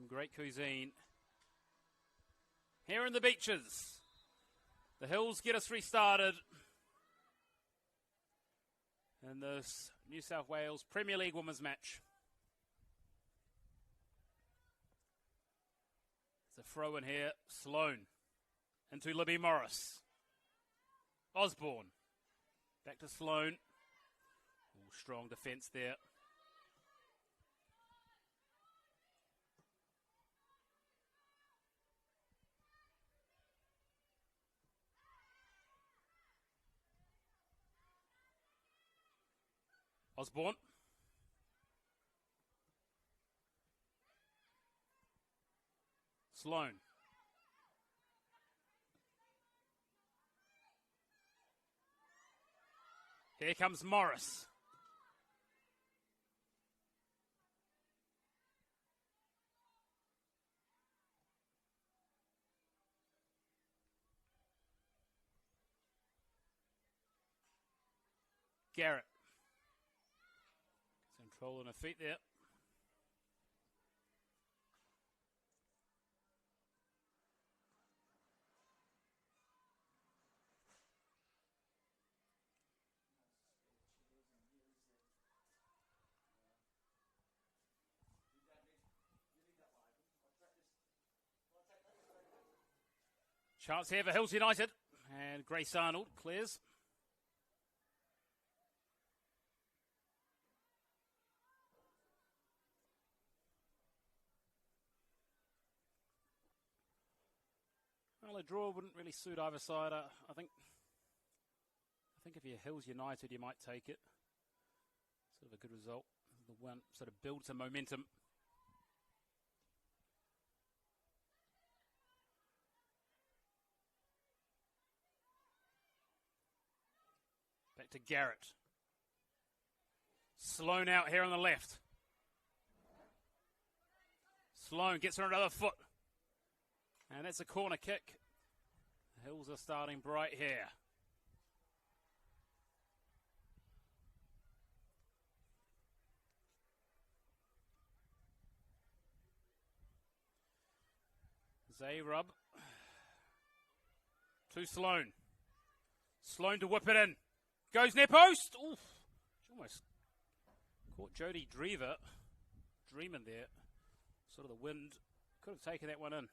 Some great cuisine. Here in the Beaches. The Hills get us restarted in this New South Wales Premier League women's match. It's a throw in here. Sloane into Libby Morris. Osborne. Back to Sloane. Ooh, strong defence there. Osborne. Sloane. Here comes Morris. Garrett. Control on her feet there. Chance here for Hills United. And Grace Arnold clears. Well, a draw wouldn't really suit either side. I think if you're Hills United, you might take it. Sort of a good result. The one sort of builds some momentum. Back to Garrett. Sloane out here on the left. Sloane gets her another foot. And that's a corner kick. The Hills are starting bright here. Zayrub to Sloane. Sloane to whip it in. Goes near post. Oof. She almost caught Jodie dreaming there. Sort of the wind. Could have taken that one in.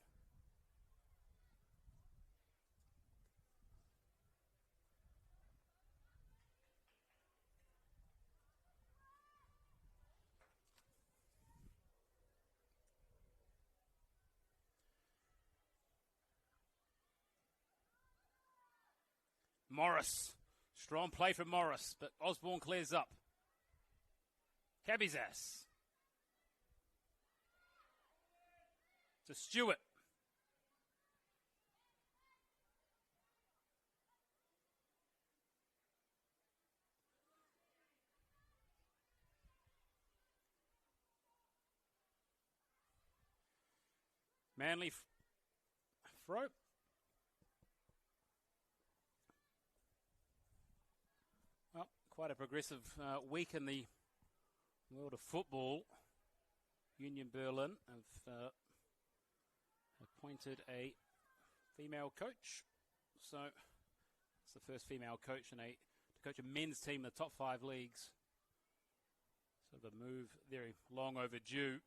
Morris. Strong play from Morris, but Osborne clears up. Cabizas. To Stewart. Manly throw. Well, quite a progressive week in the world of football. Union Berlin have appointed a female coach. So it's the first female coach to coach a men's team in the top 5 leagues. Sort of a move very long overdue.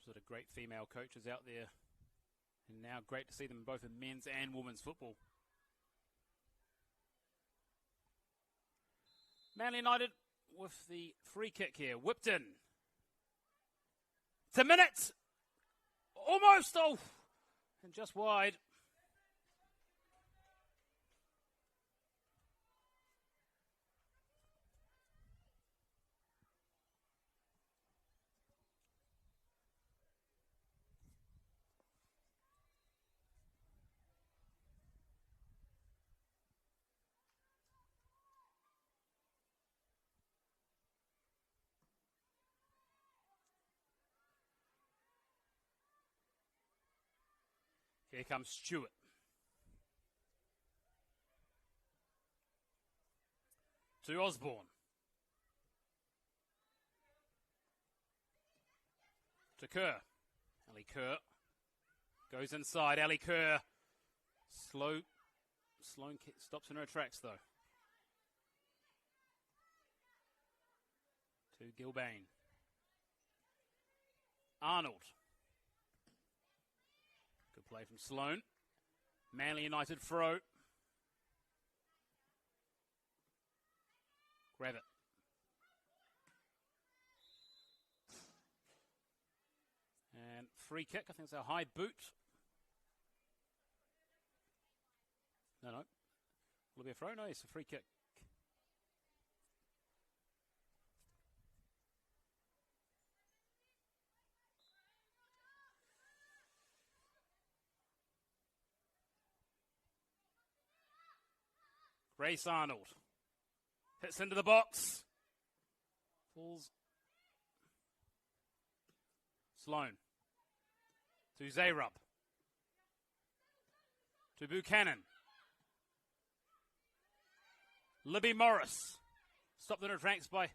Sort of great female coaches out there. And now great to see them both in men's and women's football. Manly United with the free kick here. Whipped in. It's a minute. Almost. Oh. And just wide. Here comes Stewart. To Osborne. To Kerr. Ali Kerr goes inside. Ali Kerr. Sloan stops in her tracks, though. To Gilbane. Arnold. Good play from Sloan. Manly United throw. Grab it. And free kick. I think it's a high boot. No. Will it be a throw? No, it's a free kick. Grace Arnold. Hits into the box. Falls. Sloan. To Zayrub. To Buchanan. Libby Morris. Stopped in her tracks by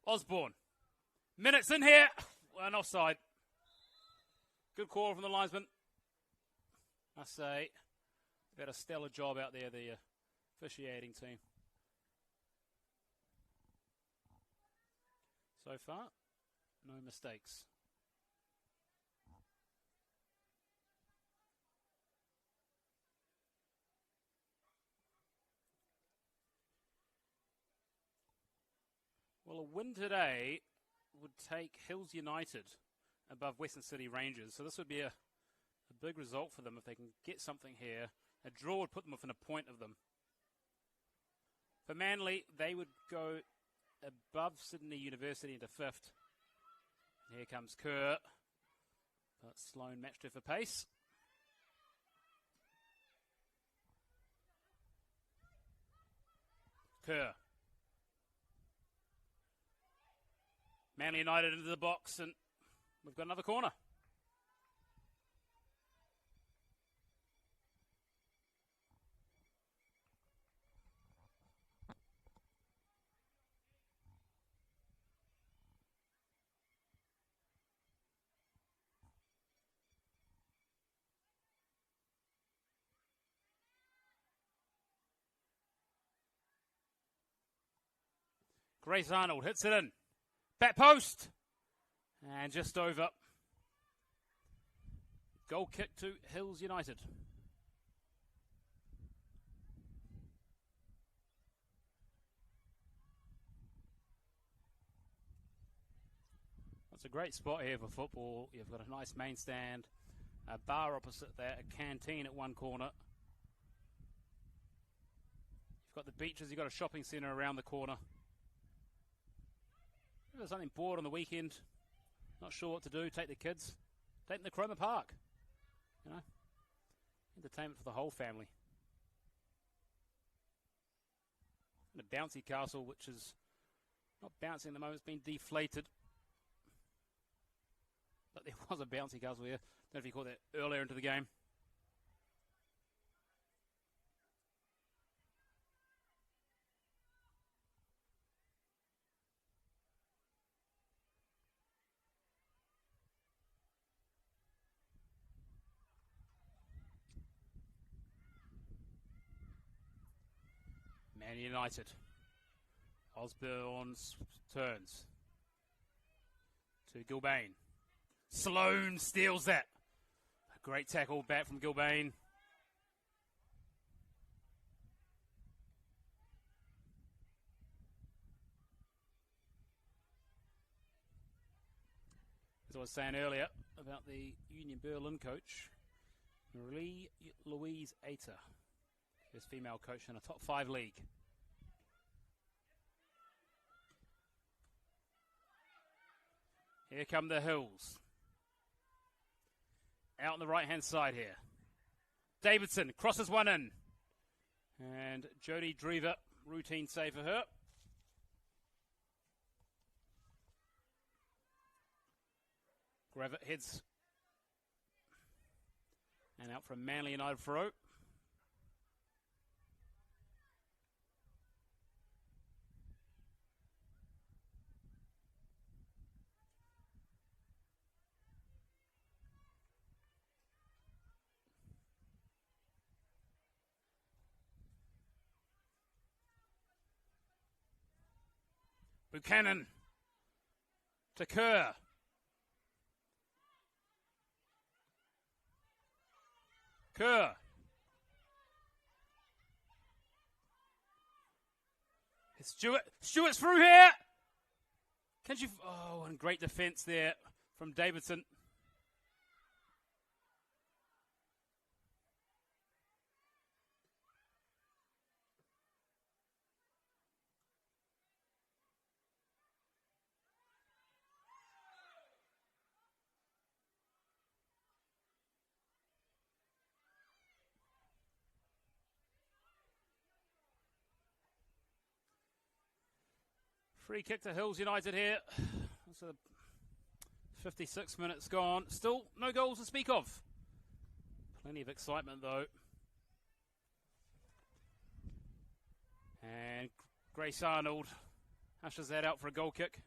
Osborne. Minutes in here. And offside. Good call from the linesman. I say, they've had a stellar job out there, the officiating team. So far, no mistakes. Well, a win today would take Hills United above Western City Rangers. So this would be a big result for them if they can get something here. A draw would put them within a point of them. For Manly, they would go above Sydney University into fifth. Here comes Kerr. But Sloan matched her for pace. Kerr. Manly United into the box, and we've got another corner. Grace Arnold hits it in. Back post. And just over. Goal kick to Hills United. That's a great spot here for football. You've got a nice main stand, a bar opposite there, a canteen at one corner. You've got the beaches, you've got a shopping centre around the corner. If there's something bored on the weekend, not sure what to do, take the kids, take them to Cromer Park. You know, entertainment for the whole family. And a bouncy castle, which is not bouncing at the moment, it's been deflated. But there was a bouncy castle here. Don't know if you caught that earlier into the game. Man United. Osborne turns to Gilbane. Sloan steals that. A great tackle back from Gilbane. As I was saying earlier about the Union Berlin coach, Marie-Louise Ater, first female coach in a top 5 league. Here come the Hills. Out on the right-hand side here. Davidson crosses one in. And Jodie Drever, routine save for her. Gravett heads. And out from Manly United throw. Buchanan to Kerr. Kerr. It's Stewart. Stewart's through here. Can you? Oh, and great defence there from Davidson. Free kick to Hills United here. That's 56 minutes gone. Still no goals to speak of. Plenty of excitement though. And Grace Arnold ushers that out for a goal kick.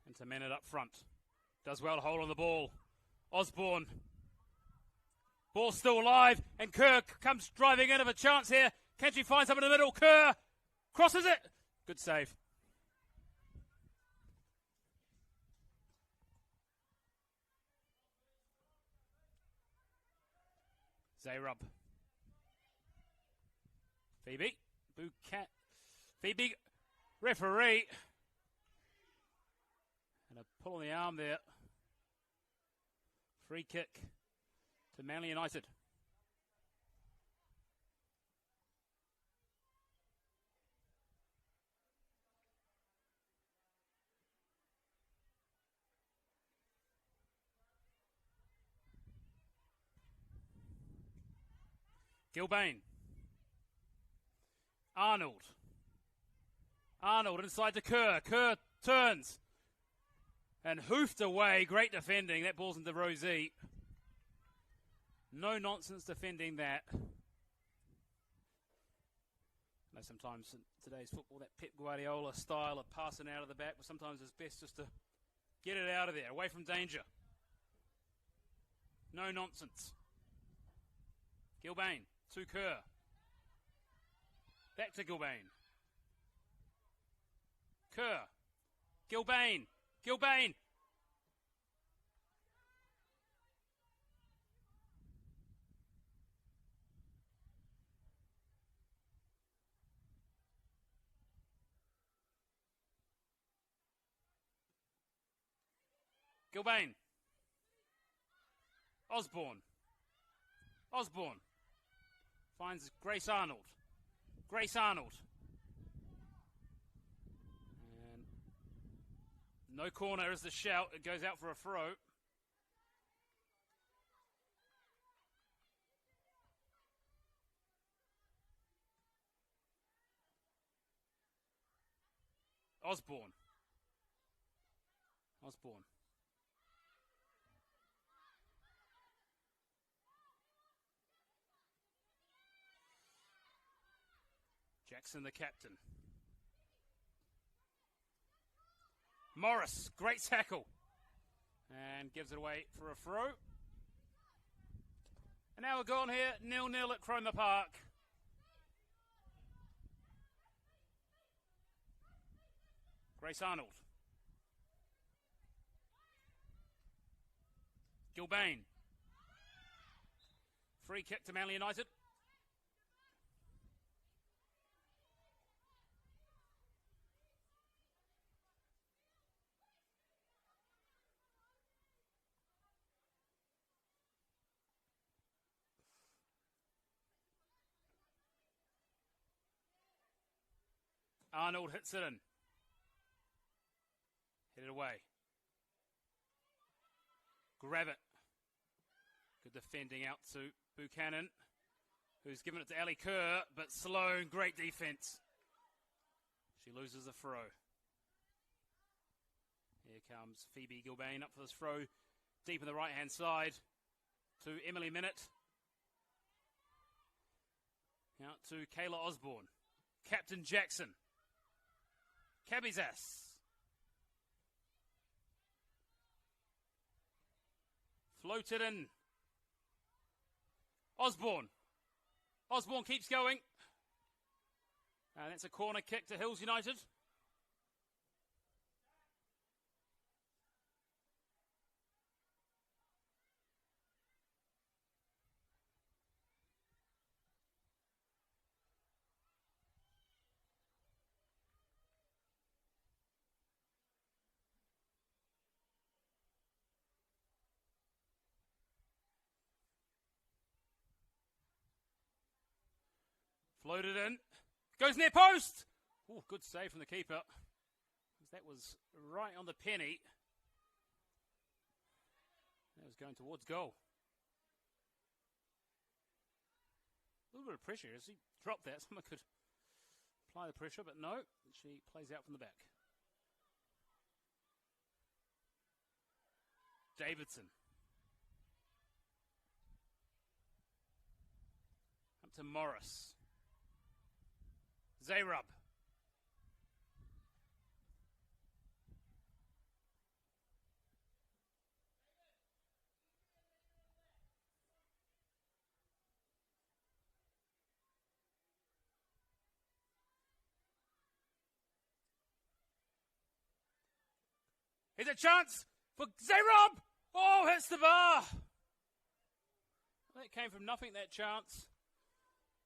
And to man it up front. Does well to hold on the ball. Osborne. Ball still alive, and Kerr comes driving in of a chance here. Can she find someone in the middle? Kerr crosses it. Good save. Zayrub. Phoebe. Phoebe. Referee. And a pull on the arm there. Free kick to Manly United. Gilbane. Arnold. Arnold inside to Kerr. Kerr turns. And hoofed away. Great defending. That ball's into Rosie. No nonsense defending that. I know sometimes in today's football, that Pep Guardiola style of passing out of the back, but sometimes it's best just to get it out of there, away from danger. No nonsense. Gilbane to Kerr. Back to Gilbane. Kerr. Gilbane. Gilbane. Gilbane. Osborne. Osborne. Finds Grace Arnold. Grace Arnold. And no corner is the shout. It goes out for a throw. Osborne. Osborne. Jackson, the captain. Morris, great tackle. And gives it away for a throw. And now we're gone here, 0-0 at Cromer Park. Grace Arnold. Gilbane. Free kick to Manly United. Arnold hits it in. Hit it away. Grab it. Good defending out to Buchanan, who's given it to Ali Kerr, but Sloan, great defense. She loses a throw. Here comes Phoebe Gilbane up for this throw, deep in the right-hand side to Emily Minnett. Out to Kayla Osborne. Captain Jackson. Cabby's ass. Floated in. Osborne. Osborne keeps going. And that's a corner kick to Hills United. Floated in. Goes near post. Oh, good save from the keeper. That was right on the penny. That was going towards goal. A little bit of pressure as he dropped that. Someone could apply the pressure, but no. She plays out from the back. Davidson. Up to Morris. Zayrub. Here's a chance for Zayrub. Oh, hits the bar. That came from nothing, that chance.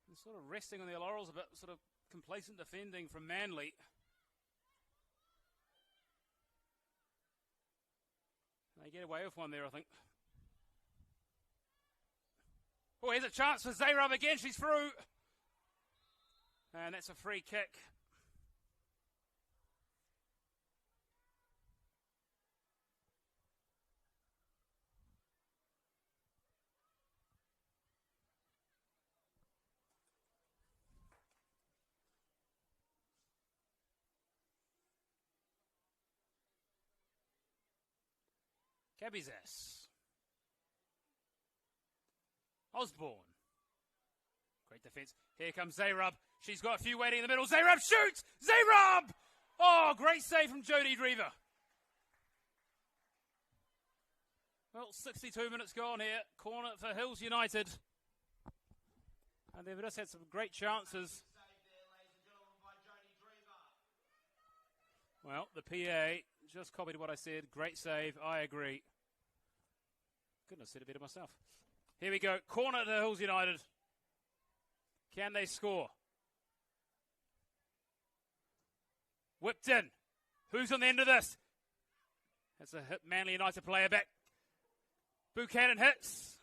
And sort of resting on their laurels a bit, sort of complacent defending from Manly. They get away with one there, I think. Oh, here's a chance for Zayrub again. She's through. And that's a free kick. Cabby's ass. Osborne. Great defence. Here comes Zayrub. She's got a few waiting in the middle. Zayrub shoots! Zayrub! Oh, great save from Jodie Drever. Well, 62 minutes gone here. Corner for Hills United. And they've just had some great chances. Well, the PA just copied what I said. Great save. I agree. Couldn't have said it better myself. Here we go. Corner to Hills United. Can they score? Whipped in. Who's on the end of this? That's a hit. Manly United player back. Buchanan hits.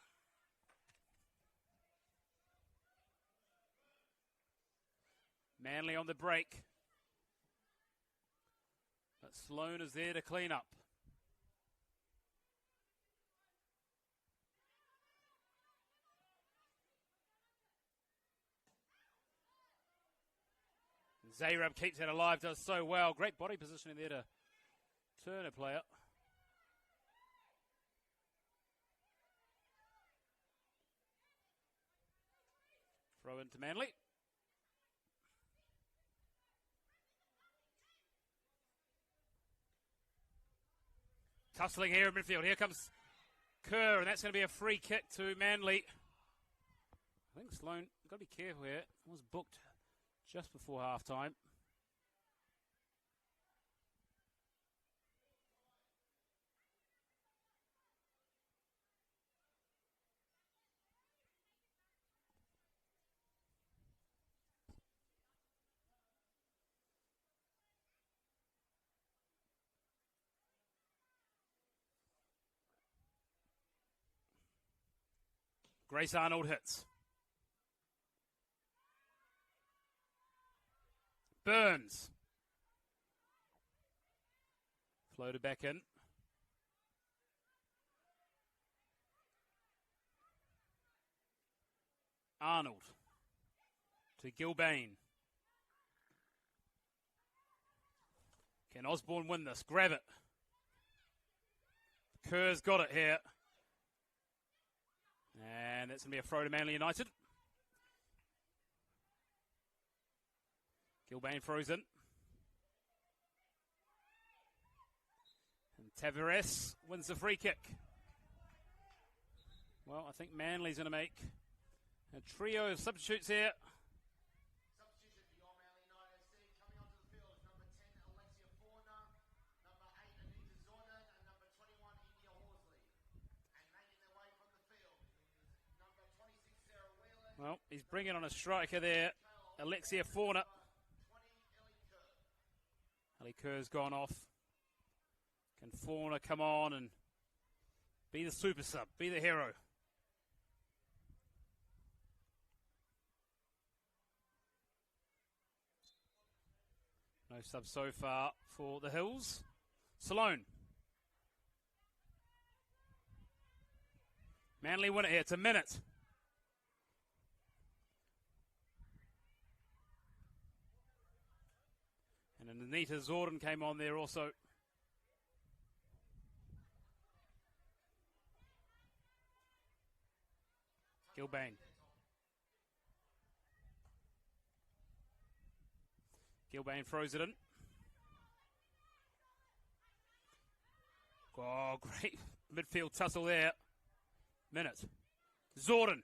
Manly on the break. But Sloan is there to clean up. Zayrub keeps it alive, does so well. Great body positioning there to turn a player. Throw into Manly. Tussling here in midfield. Here comes Kerr, and that's going to be a free kick to Manly. I think Sloan, got to be careful here. It was booked just before half-time. Grace Arnold hits. Burns. Floated back in. Arnold to Gilbane. Can Osborne win this? Grab it. Kerr's got it here. And that's going to be a throw to Manly United. Gilbane frozen. And Tavares wins the free kick. Well, I think Manly's going to make a trio of substitutes here. Substitution for your Manly United FC coming onto the field is number 10, Alexia Forner, number 8, Anita Zordan, and number 21, India Horsley. And making their way from the field is number 26, Sarah Whelan. Well, he's bringing on a striker there, Alexia Forner. 20, Ellie Kerr. Ali Kerr's gone off. Can Forner come on and be the super sub, be the hero? No sub so far for the Hills. Sloan. Manly win it here. It's a minute. And Anita Zordan came on there also. Gilbane. Gilbane throws it in. Oh, great midfield tussle there. Minute. Zordan.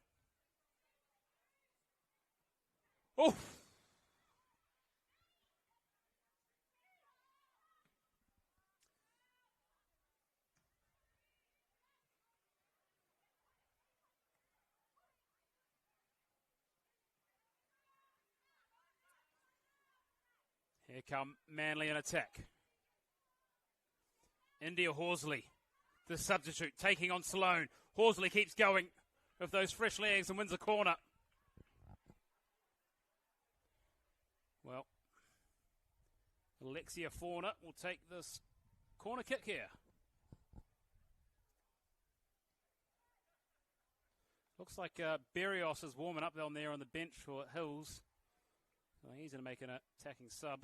Oh! Here come Manly in attack. India Horsley, the substitute, taking on Sloan. Horsley keeps going with those fresh legs and wins a corner. Well, Alexia Forner will take this corner kick here. Looks like Berrios is warming up down there on the bench for Hills. So he's going to make an attacking sub.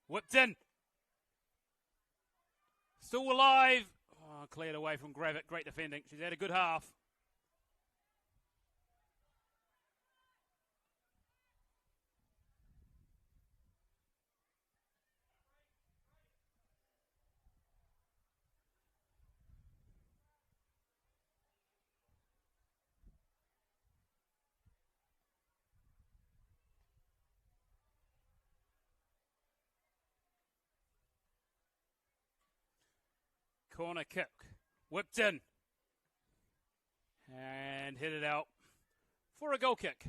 Whipped in. Still alive. Oh, cleared away from Gravitt. Great defending. She's had a good half. Corner kick. Whipped in. And hit it out for a goal kick.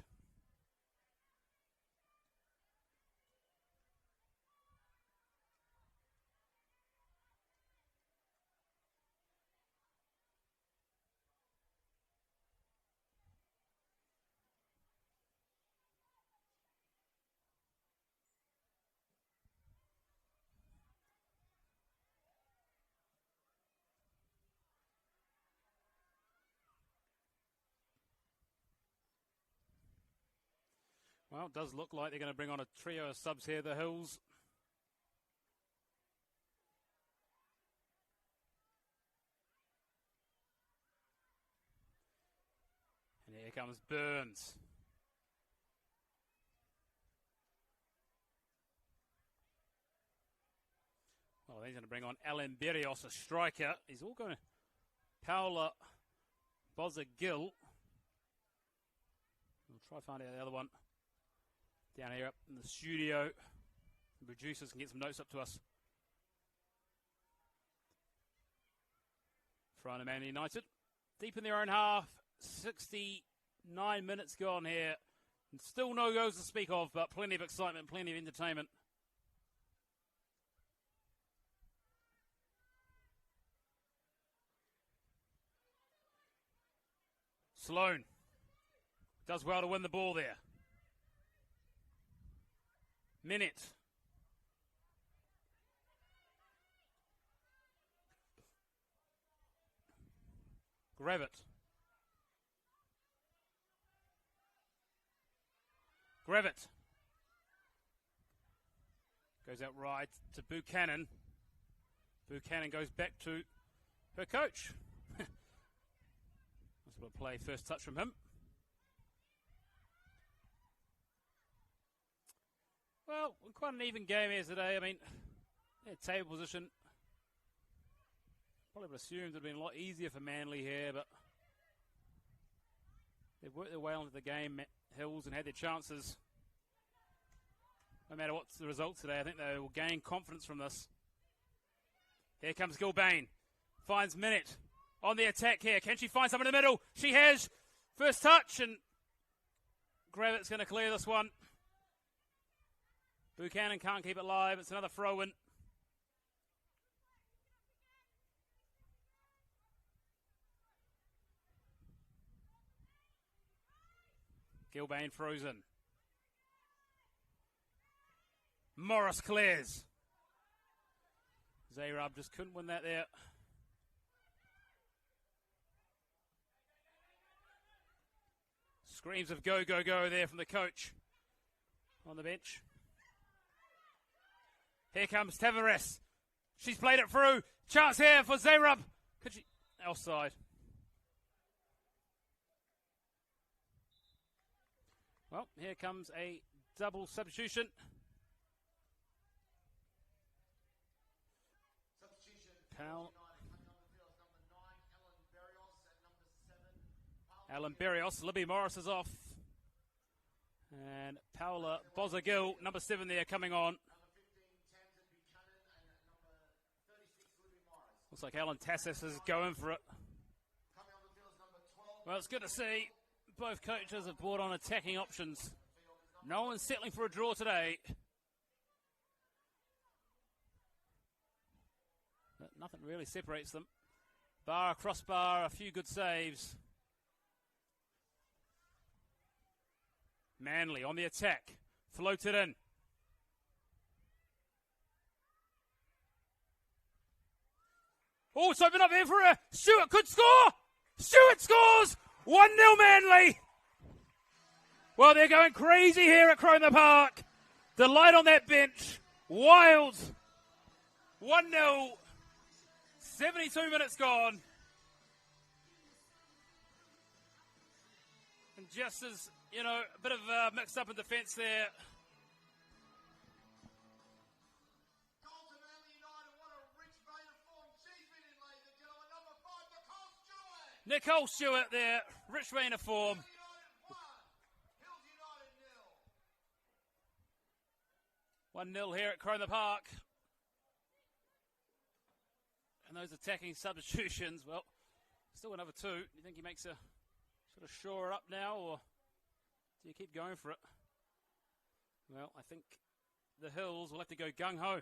Well, it does look like they're going to bring on a trio of subs here, the Hills. And here comes Burns. Well, he's going to bring on Alan Berrios, a striker. He's all going to Paula Bozza-Gill. We'll try to find out the other one. Down here up in the studio. The producers can get some notes up to us. Front of Man United. Deep in their own half. 69 minutes gone here. And still no goals to speak of, but plenty of excitement, plenty of entertainment. Sloan does well to win the ball there. Minute. Gravitt. Gravitt. Goes out right to Buchanan. Buchanan goes back to her coach. Nice little play, first touch from him. Well, quite an even game here today. I mean, their table position. Probably would have assumed it would have been a lot easier for Manly here, but they've worked their way onto the game, Hills, and had their chances. No matter what's the result today, I think they will gain confidence from this. Here comes Gilbane. Finds Minute on the attack here. Can she find someone in the middle? She has. First touch, and Gravitt's going to clear this one. Buchanan can't keep it live. It's another throw-in. Gilbane frozen. Morris clears. Zayrub just couldn't win that there. Screams of go, go, go there from the coach on the bench. Here comes Tavares. She's played it through. Chance here for Zayrub. Could she? Outside. Well, here comes a double substitution. Powell. Alan Berrios. Libby Morris is off. And Paola Bozagill, number 7 there, coming on. Looks like Alan Tassis is going for it. Well, it's good to see both coaches have brought on attacking options. No one's settling for a draw today. But nothing really separates them. Bar, crossbar, a few good saves. Manly on the attack. Floated in. Oh, it's opened up here for her. Stewart could score. Stewart scores. 1-0 Manly. Well, they're going crazy here at Cromer Park. The light on that bench. Wild. 1-0. 72 minutes gone. And just as, you know, a bit of mixed up in defence there. Nicole Stewart there, rich vein of form. One 1-0 here at Cromer Park. And those attacking substitutions, well, still another 2. Do you think he makes a sort of shore up now, or do you keep going for it? Well, I think the Hills will have to go gung-ho.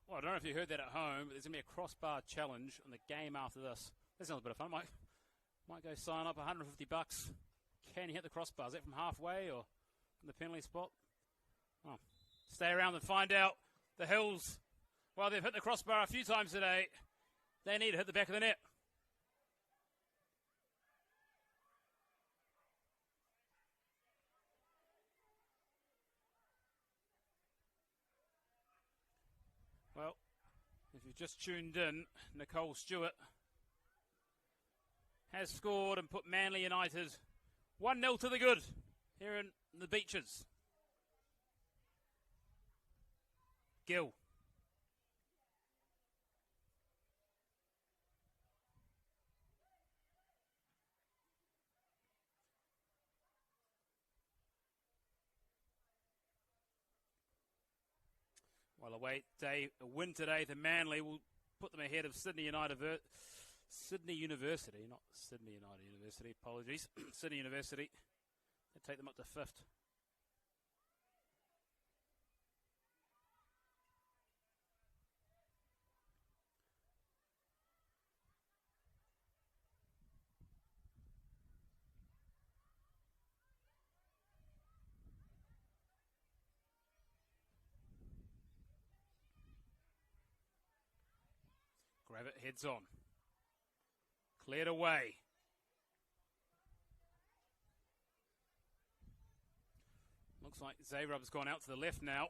Well, I don't know if you heard that at home, but there's going to be a crossbar challenge on the game after this. That sounds a bit of fun. Might go sign up $150. Can you hit the crossbar? Is that from halfway or from the penalty spot? Oh, stay around and find out. The Hills, well, they've hit the crossbar a few times today. They need to hit the back of the net. Well, if you've just tuned in, Nicole Stewart has scored and put Manly United 1-0 to the good here in the Beaches. Gill. Well, a win today to Manly will put them ahead of Sydney University, apologies. Sydney University. They take them up to 5th. Gravitt heads on. Cleared away. Looks like Zayrub's gone out to the left now.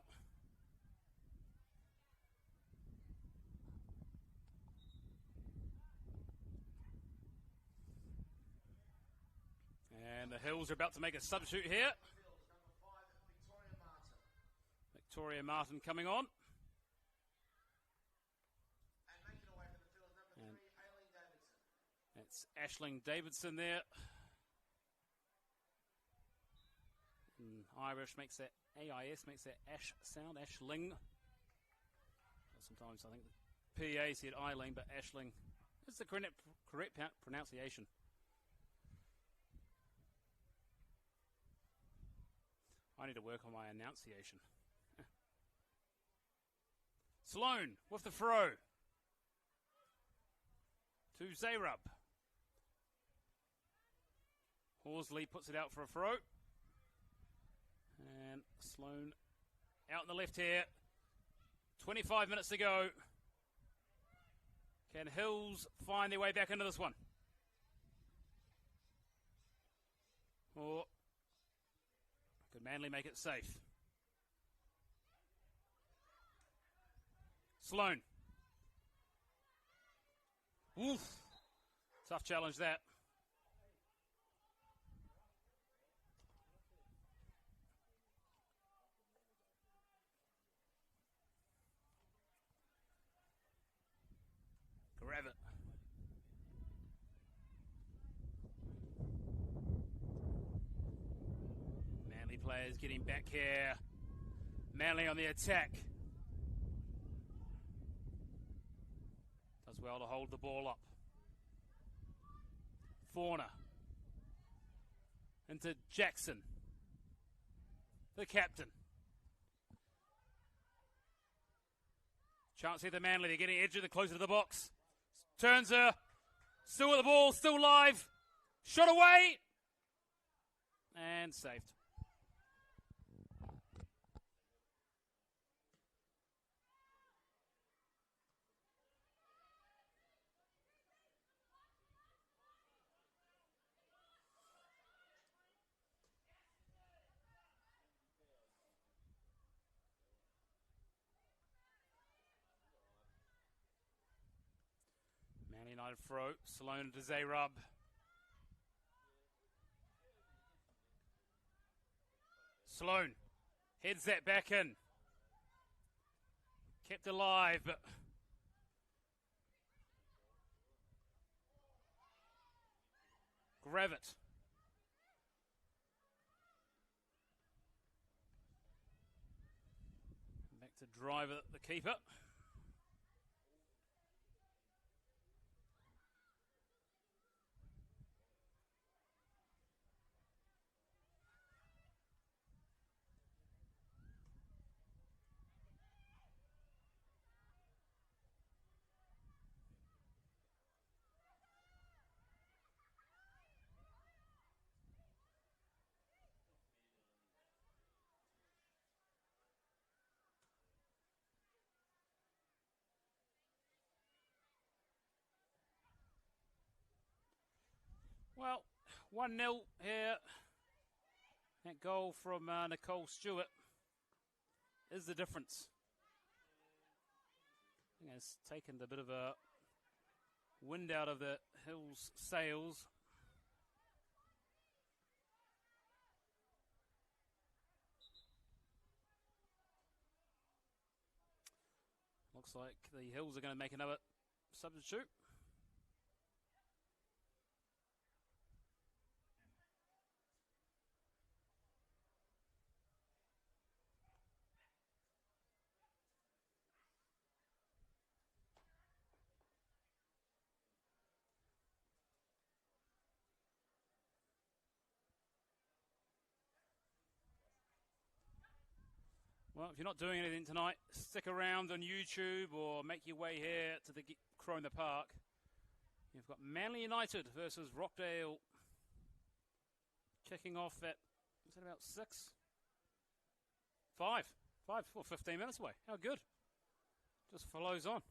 And the Hills are about to make a substitute here. Victoria Martin coming on. And that's Aisling Davidson there. And Irish makes that AIS, makes that Ash sound, Aisling. Sometimes I think the PA said Eileen, but Aisling is the correct pronunciation. I need to work on my enunciation. Sloan with the throw. To Zayrub. Horsley puts it out for a throw. And Sloan out in the left here. 25 minutes to go. Can Hills find their way back into this one? Or could Manly make it safe? Sloan. Oof. Tough challenge that. Gravitt. Manly players getting back here. Manly on the attack. Does well to hold the ball up. Fauna. Into Jackson. The captain. Chance here to Manly. They're getting edge of the closer to the box. Turns her. Still with the ball. Still live. Shot away. And saved. Man United throw. Sloan to Zayrub. Sloan heads that back in. Kept alive, but Gravitt. Back to Driver, the keeper. Well, 1-0 here. That goal from Nicole Stewart is the difference. I think it's taken a bit of a wind out of the Hills' sails. Looks like the Hills are going to make another substitute. Well, if you're not doing anything tonight, stick around on YouTube or make your way here to the Corona Park. You've got Manly United versus Rockdale kicking off at, is it about 6? 5. 15 minutes away. How good. Just flows on.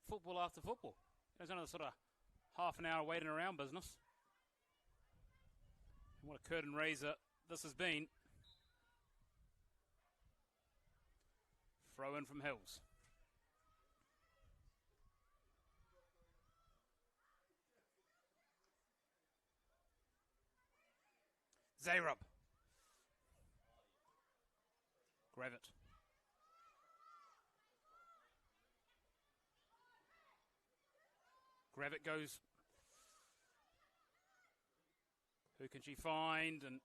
football after football. There's another sort of half an hour waiting around business. And what a curtain raiser this has been. Throw in from Hills. Zayrub. Gravett. Gravett goes. Who can she find? And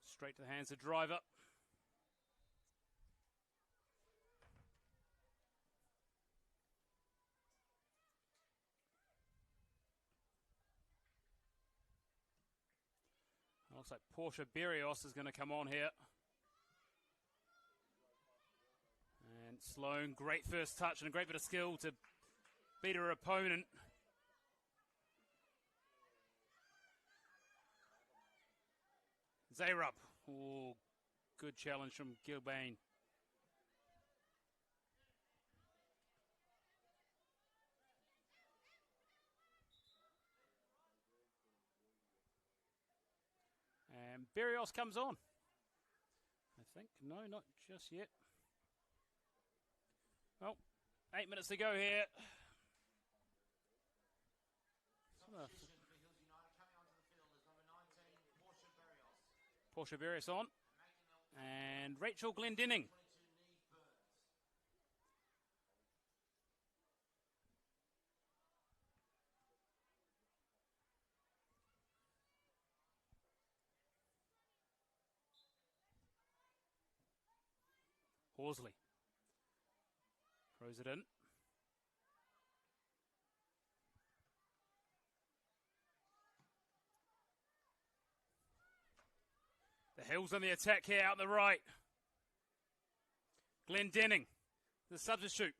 straight to the hands of Driver. Looks like Portia Berrios is going to come on here. And Sloan, great first touch and a great bit of skill to beat her opponent. Zayrub. Oh, good challenge from Gilbane. And Berrios comes on. I think. No, not just yet. Well, 8 minutes to go here. Portia Berrios on. And Rachel Glendinning. Horsley throws it in. The Hills on the attack here out the right. Glendinning, the substitute.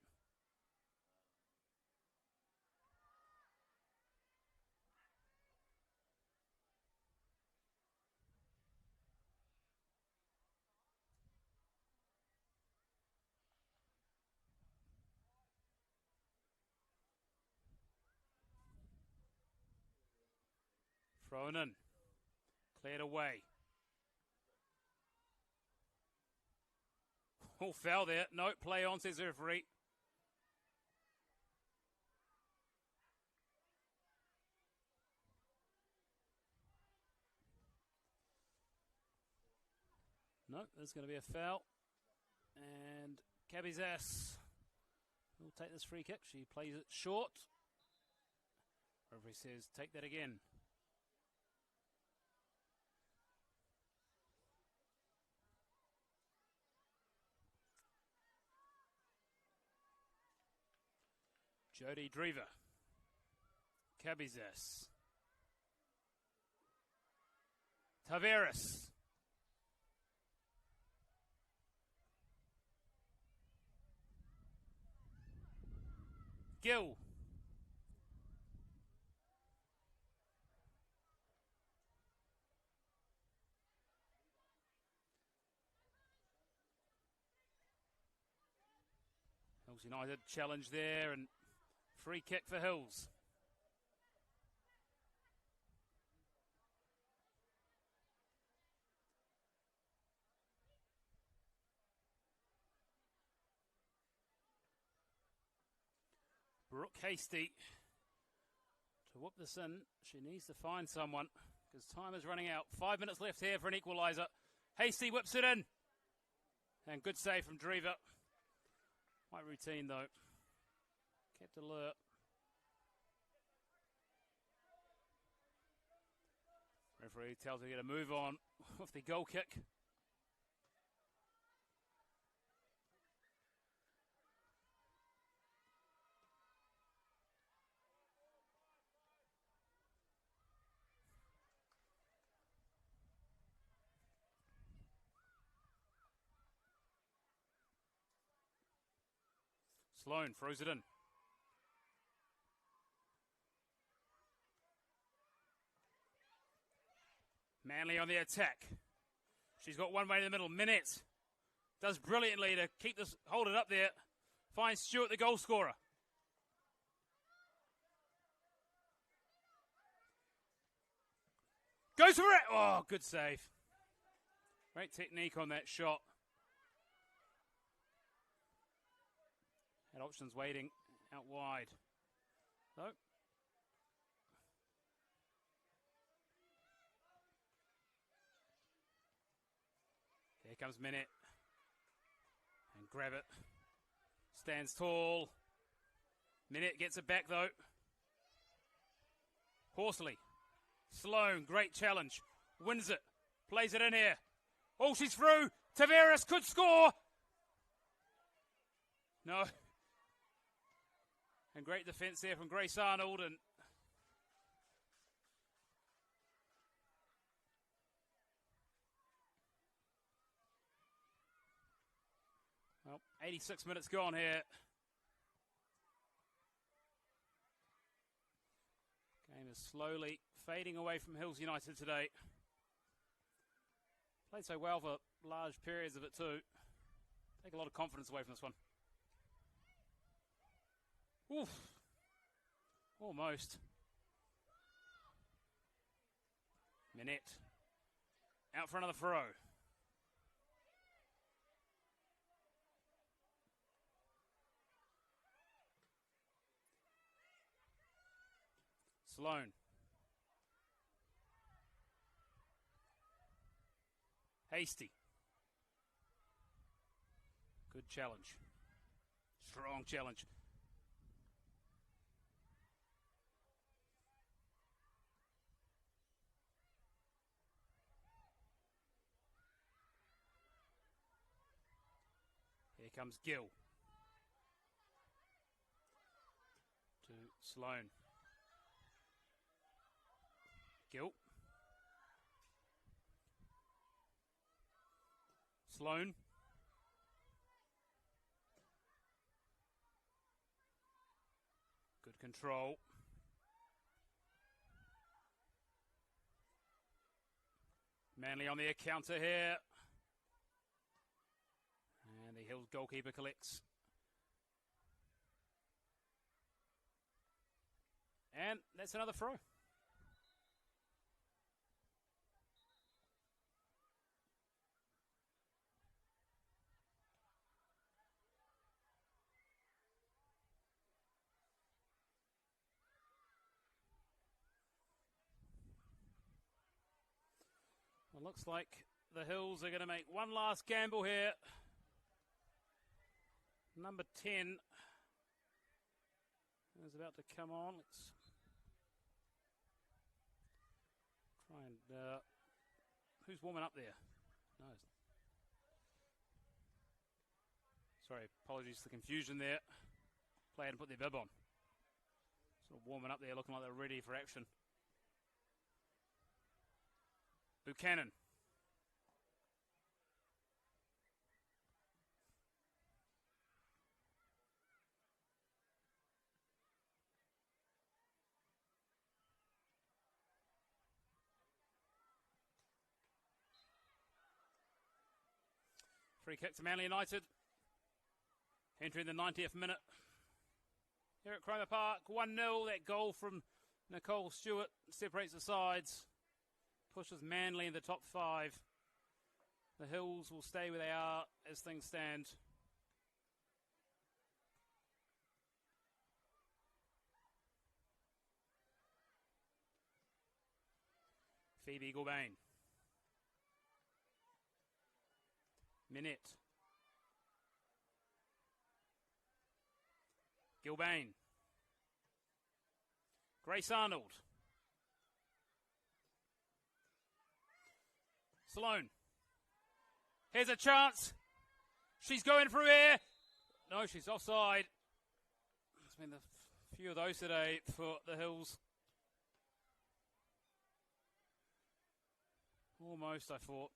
Thrown in. Cleared away. Oh, foul there. No, play on, says the referee. No, there's going to be a foul. And Cabizas will take this free kick. She plays it short. Referee says, take that again. Jodie Drever. Cabizas. Taveras. Gill. Hills United challenge there and free kick for Hills. Brooke Hasty to whoop this in. She needs to find someone because time is running out. 5 minutes left here for an equaliser. Hasty whips it in. And good save from Drever. Quite routine though. Kept alert. Referee tells her to get a move on with the goal kick. Sloan throws it in. Manly on the attack. She's got one way in the middle. Minette does brilliantly to keep this, hold it up there. finds Stewart, the goal scorer. Goes for it. Oh, good save. Great technique on that shot. Had options waiting out wide. No. Here comes Minute. And grab it. Stands tall. Minute gets it back though. Horsley. Sloan, great challenge. Wins it. Plays it in here. Oh, she's through. Tavares could score. No. And great defence there from Grace Arnold. And well, 86 minutes gone here. Game is slowly fading away from Hills United today. Played so well for large periods of it too. Take a lot of confidence away from this one. Oof. Almost. Minette. Out for another throw. Sloan. Hasty. Good challenge. Strong challenge. Here comes Gill. To Sloan. Gill. Sloan. Good control. Manly on the counter here. And the Hills goalkeeper collects. And that's another throw. Well, looks like the Hills are going to make one last gamble here. Number 10 is about to come on. Let's try and... who's warming up there? No. Sorry, apologies for the confusion there. Player hadn't put their bib on. Sort of warming up there, looking like they're ready for action. Buchanan. Free kick to Manly United. Entering the 90th minute. Here at Cromer Park, 1-0. That goal from Nicole Stewart separates the sides. Pushes Manly in the top 5. The Hills will stay where they are as things stand. Phoebe Gilbane. Minette. Gilbane. Grace Arnold. Sloan. Here's a chance. She's going through here. No, she's offside. There's been a few of those today for the Hills. Almost, I thought.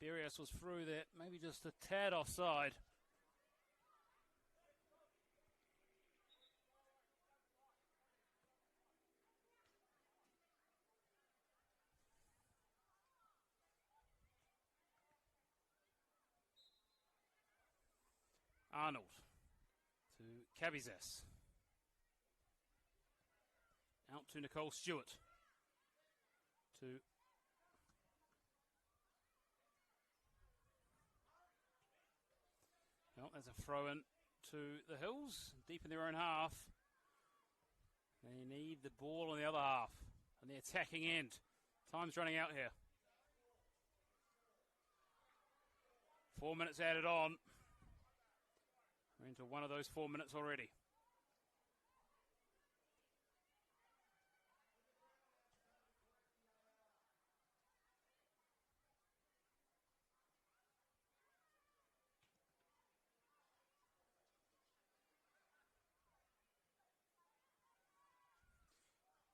Berias was through there, maybe just a tad offside. Arnold to Cabizas. Out to Nicole Stewart. To well, there's a throw in to the Hills, deep in their own half. They need the ball on the other half, on the attacking end. Time's running out here. 4 minutes added on. We're into one of those 4 minutes already.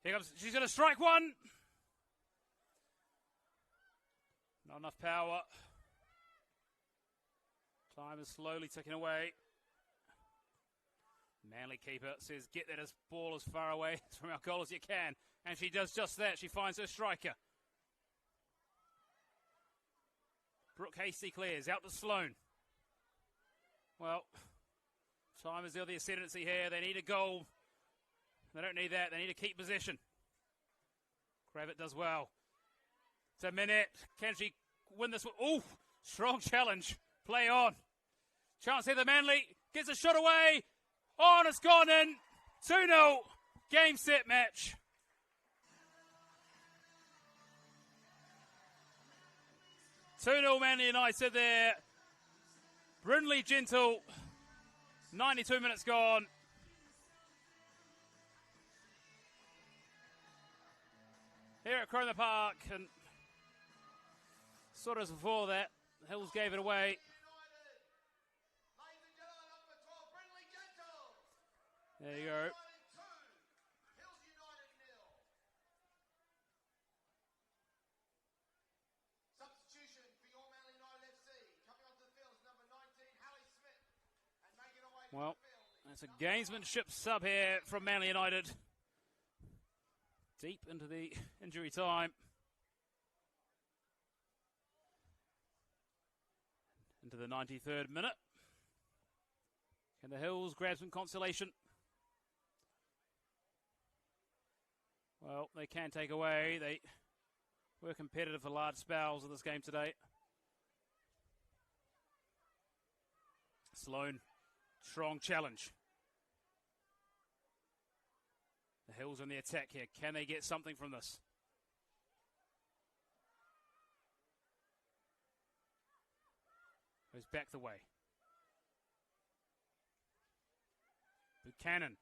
Here comes, she's going to strike one. Not enough power. Time is slowly ticking away. Manly keeper says, get that ball as far away from our goal as you can. And she does just that. She finds her striker. Brooke Hasty clears out to Sloane. Well, time is the other ascendancy here. They need a goal. They don't need that. They need to keep possession. Kravitz does well. It's a minute. Can she win this one? Ooh, strong challenge. Play on. Chance here, the Manly gets a shot away. Oh, and it's gone in. 2-0. Game, set, match. Manly United there. Brindley Gentle. 92 minutes gone. Here at Cromer Park, and sort of before that, the Hills gave it away. There you go. Substitution for your Manly United FC. Coming onto the field is number 19, Hallie Smith. And making away from Well, the field. that's a gamesmanship sub here from Manly United. Deep into the injury time. Into the 93rd minute. Can the Hills grab some consolation? Well, they can take away. They were competitive for large spells of this game today. Sloane, strong challenge. The Hills on the attack here. Can they get something from this? Goes back the way. Buchanan.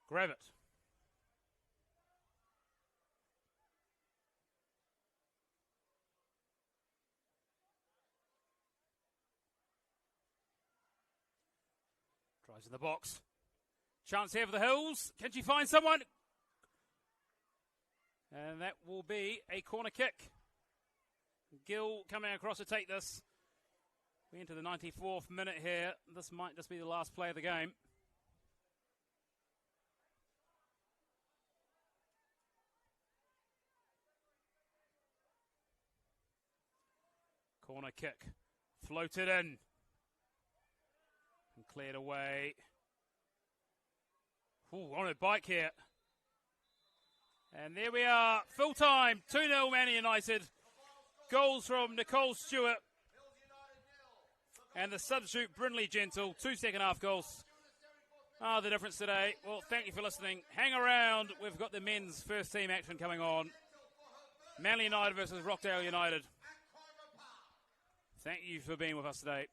Grab it. Tries in the box. Chance here for the Hills. Can she find someone? And that will be a corner kick. Gill coming across to take this. We're into the 94th minute here. This might just be the last play of the game. Corner kick. Floated in. And cleared away. Ooh, on a bike here. And there we are. Full time. 2-0 Man United. Goals from Nicole Stewart. And the substitute Brindley Gentle. 2 second half goals. The difference today. Well, thank you for listening. Hang around. We've got the men's first team action coming on. Manly United versus Rockdale United. Thank you for being with us today.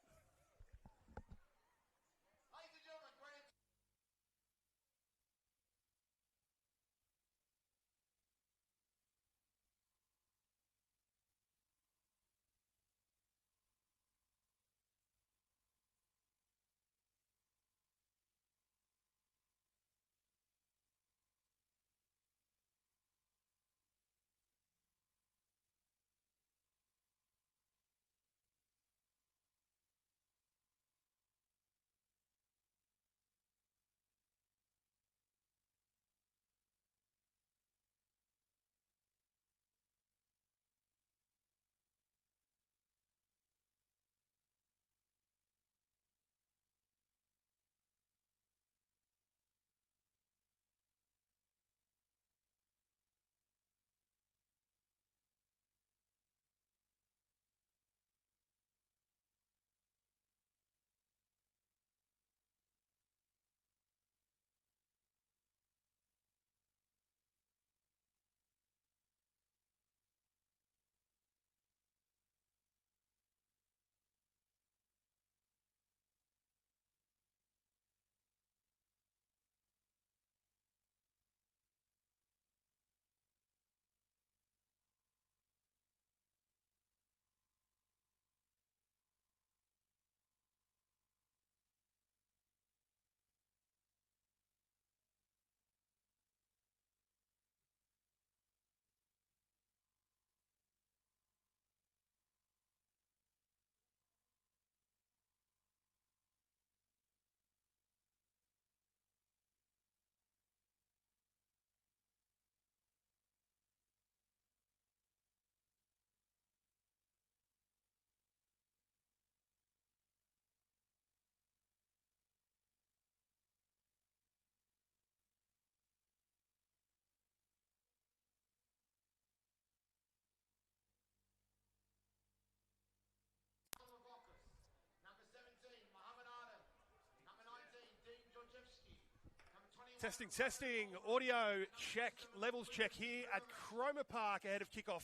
Testing, testing. Audio check, levels check here at Cromer Park ahead of kickoff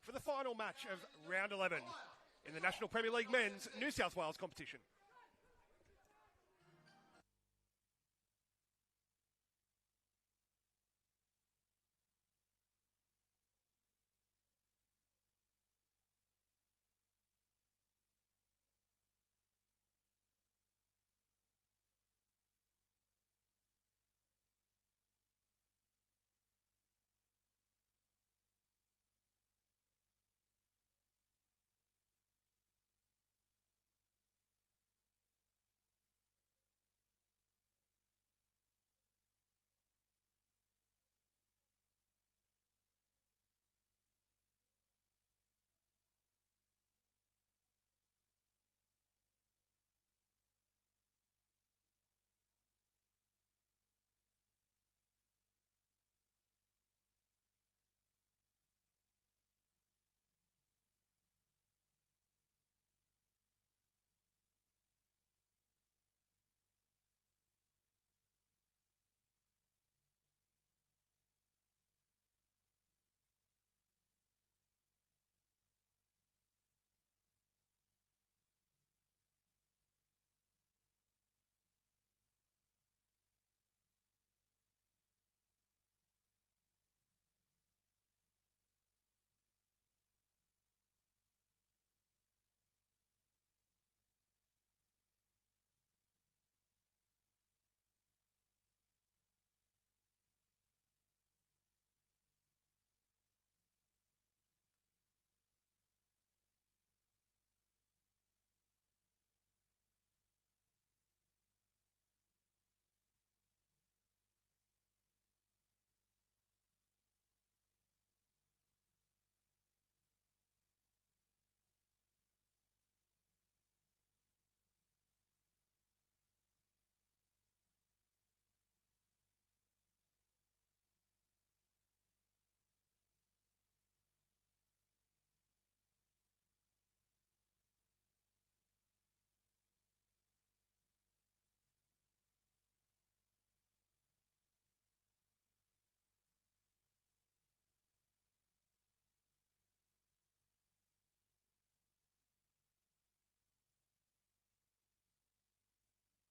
for the final match of round 11 in the National Premier League Men's New South Wales competition.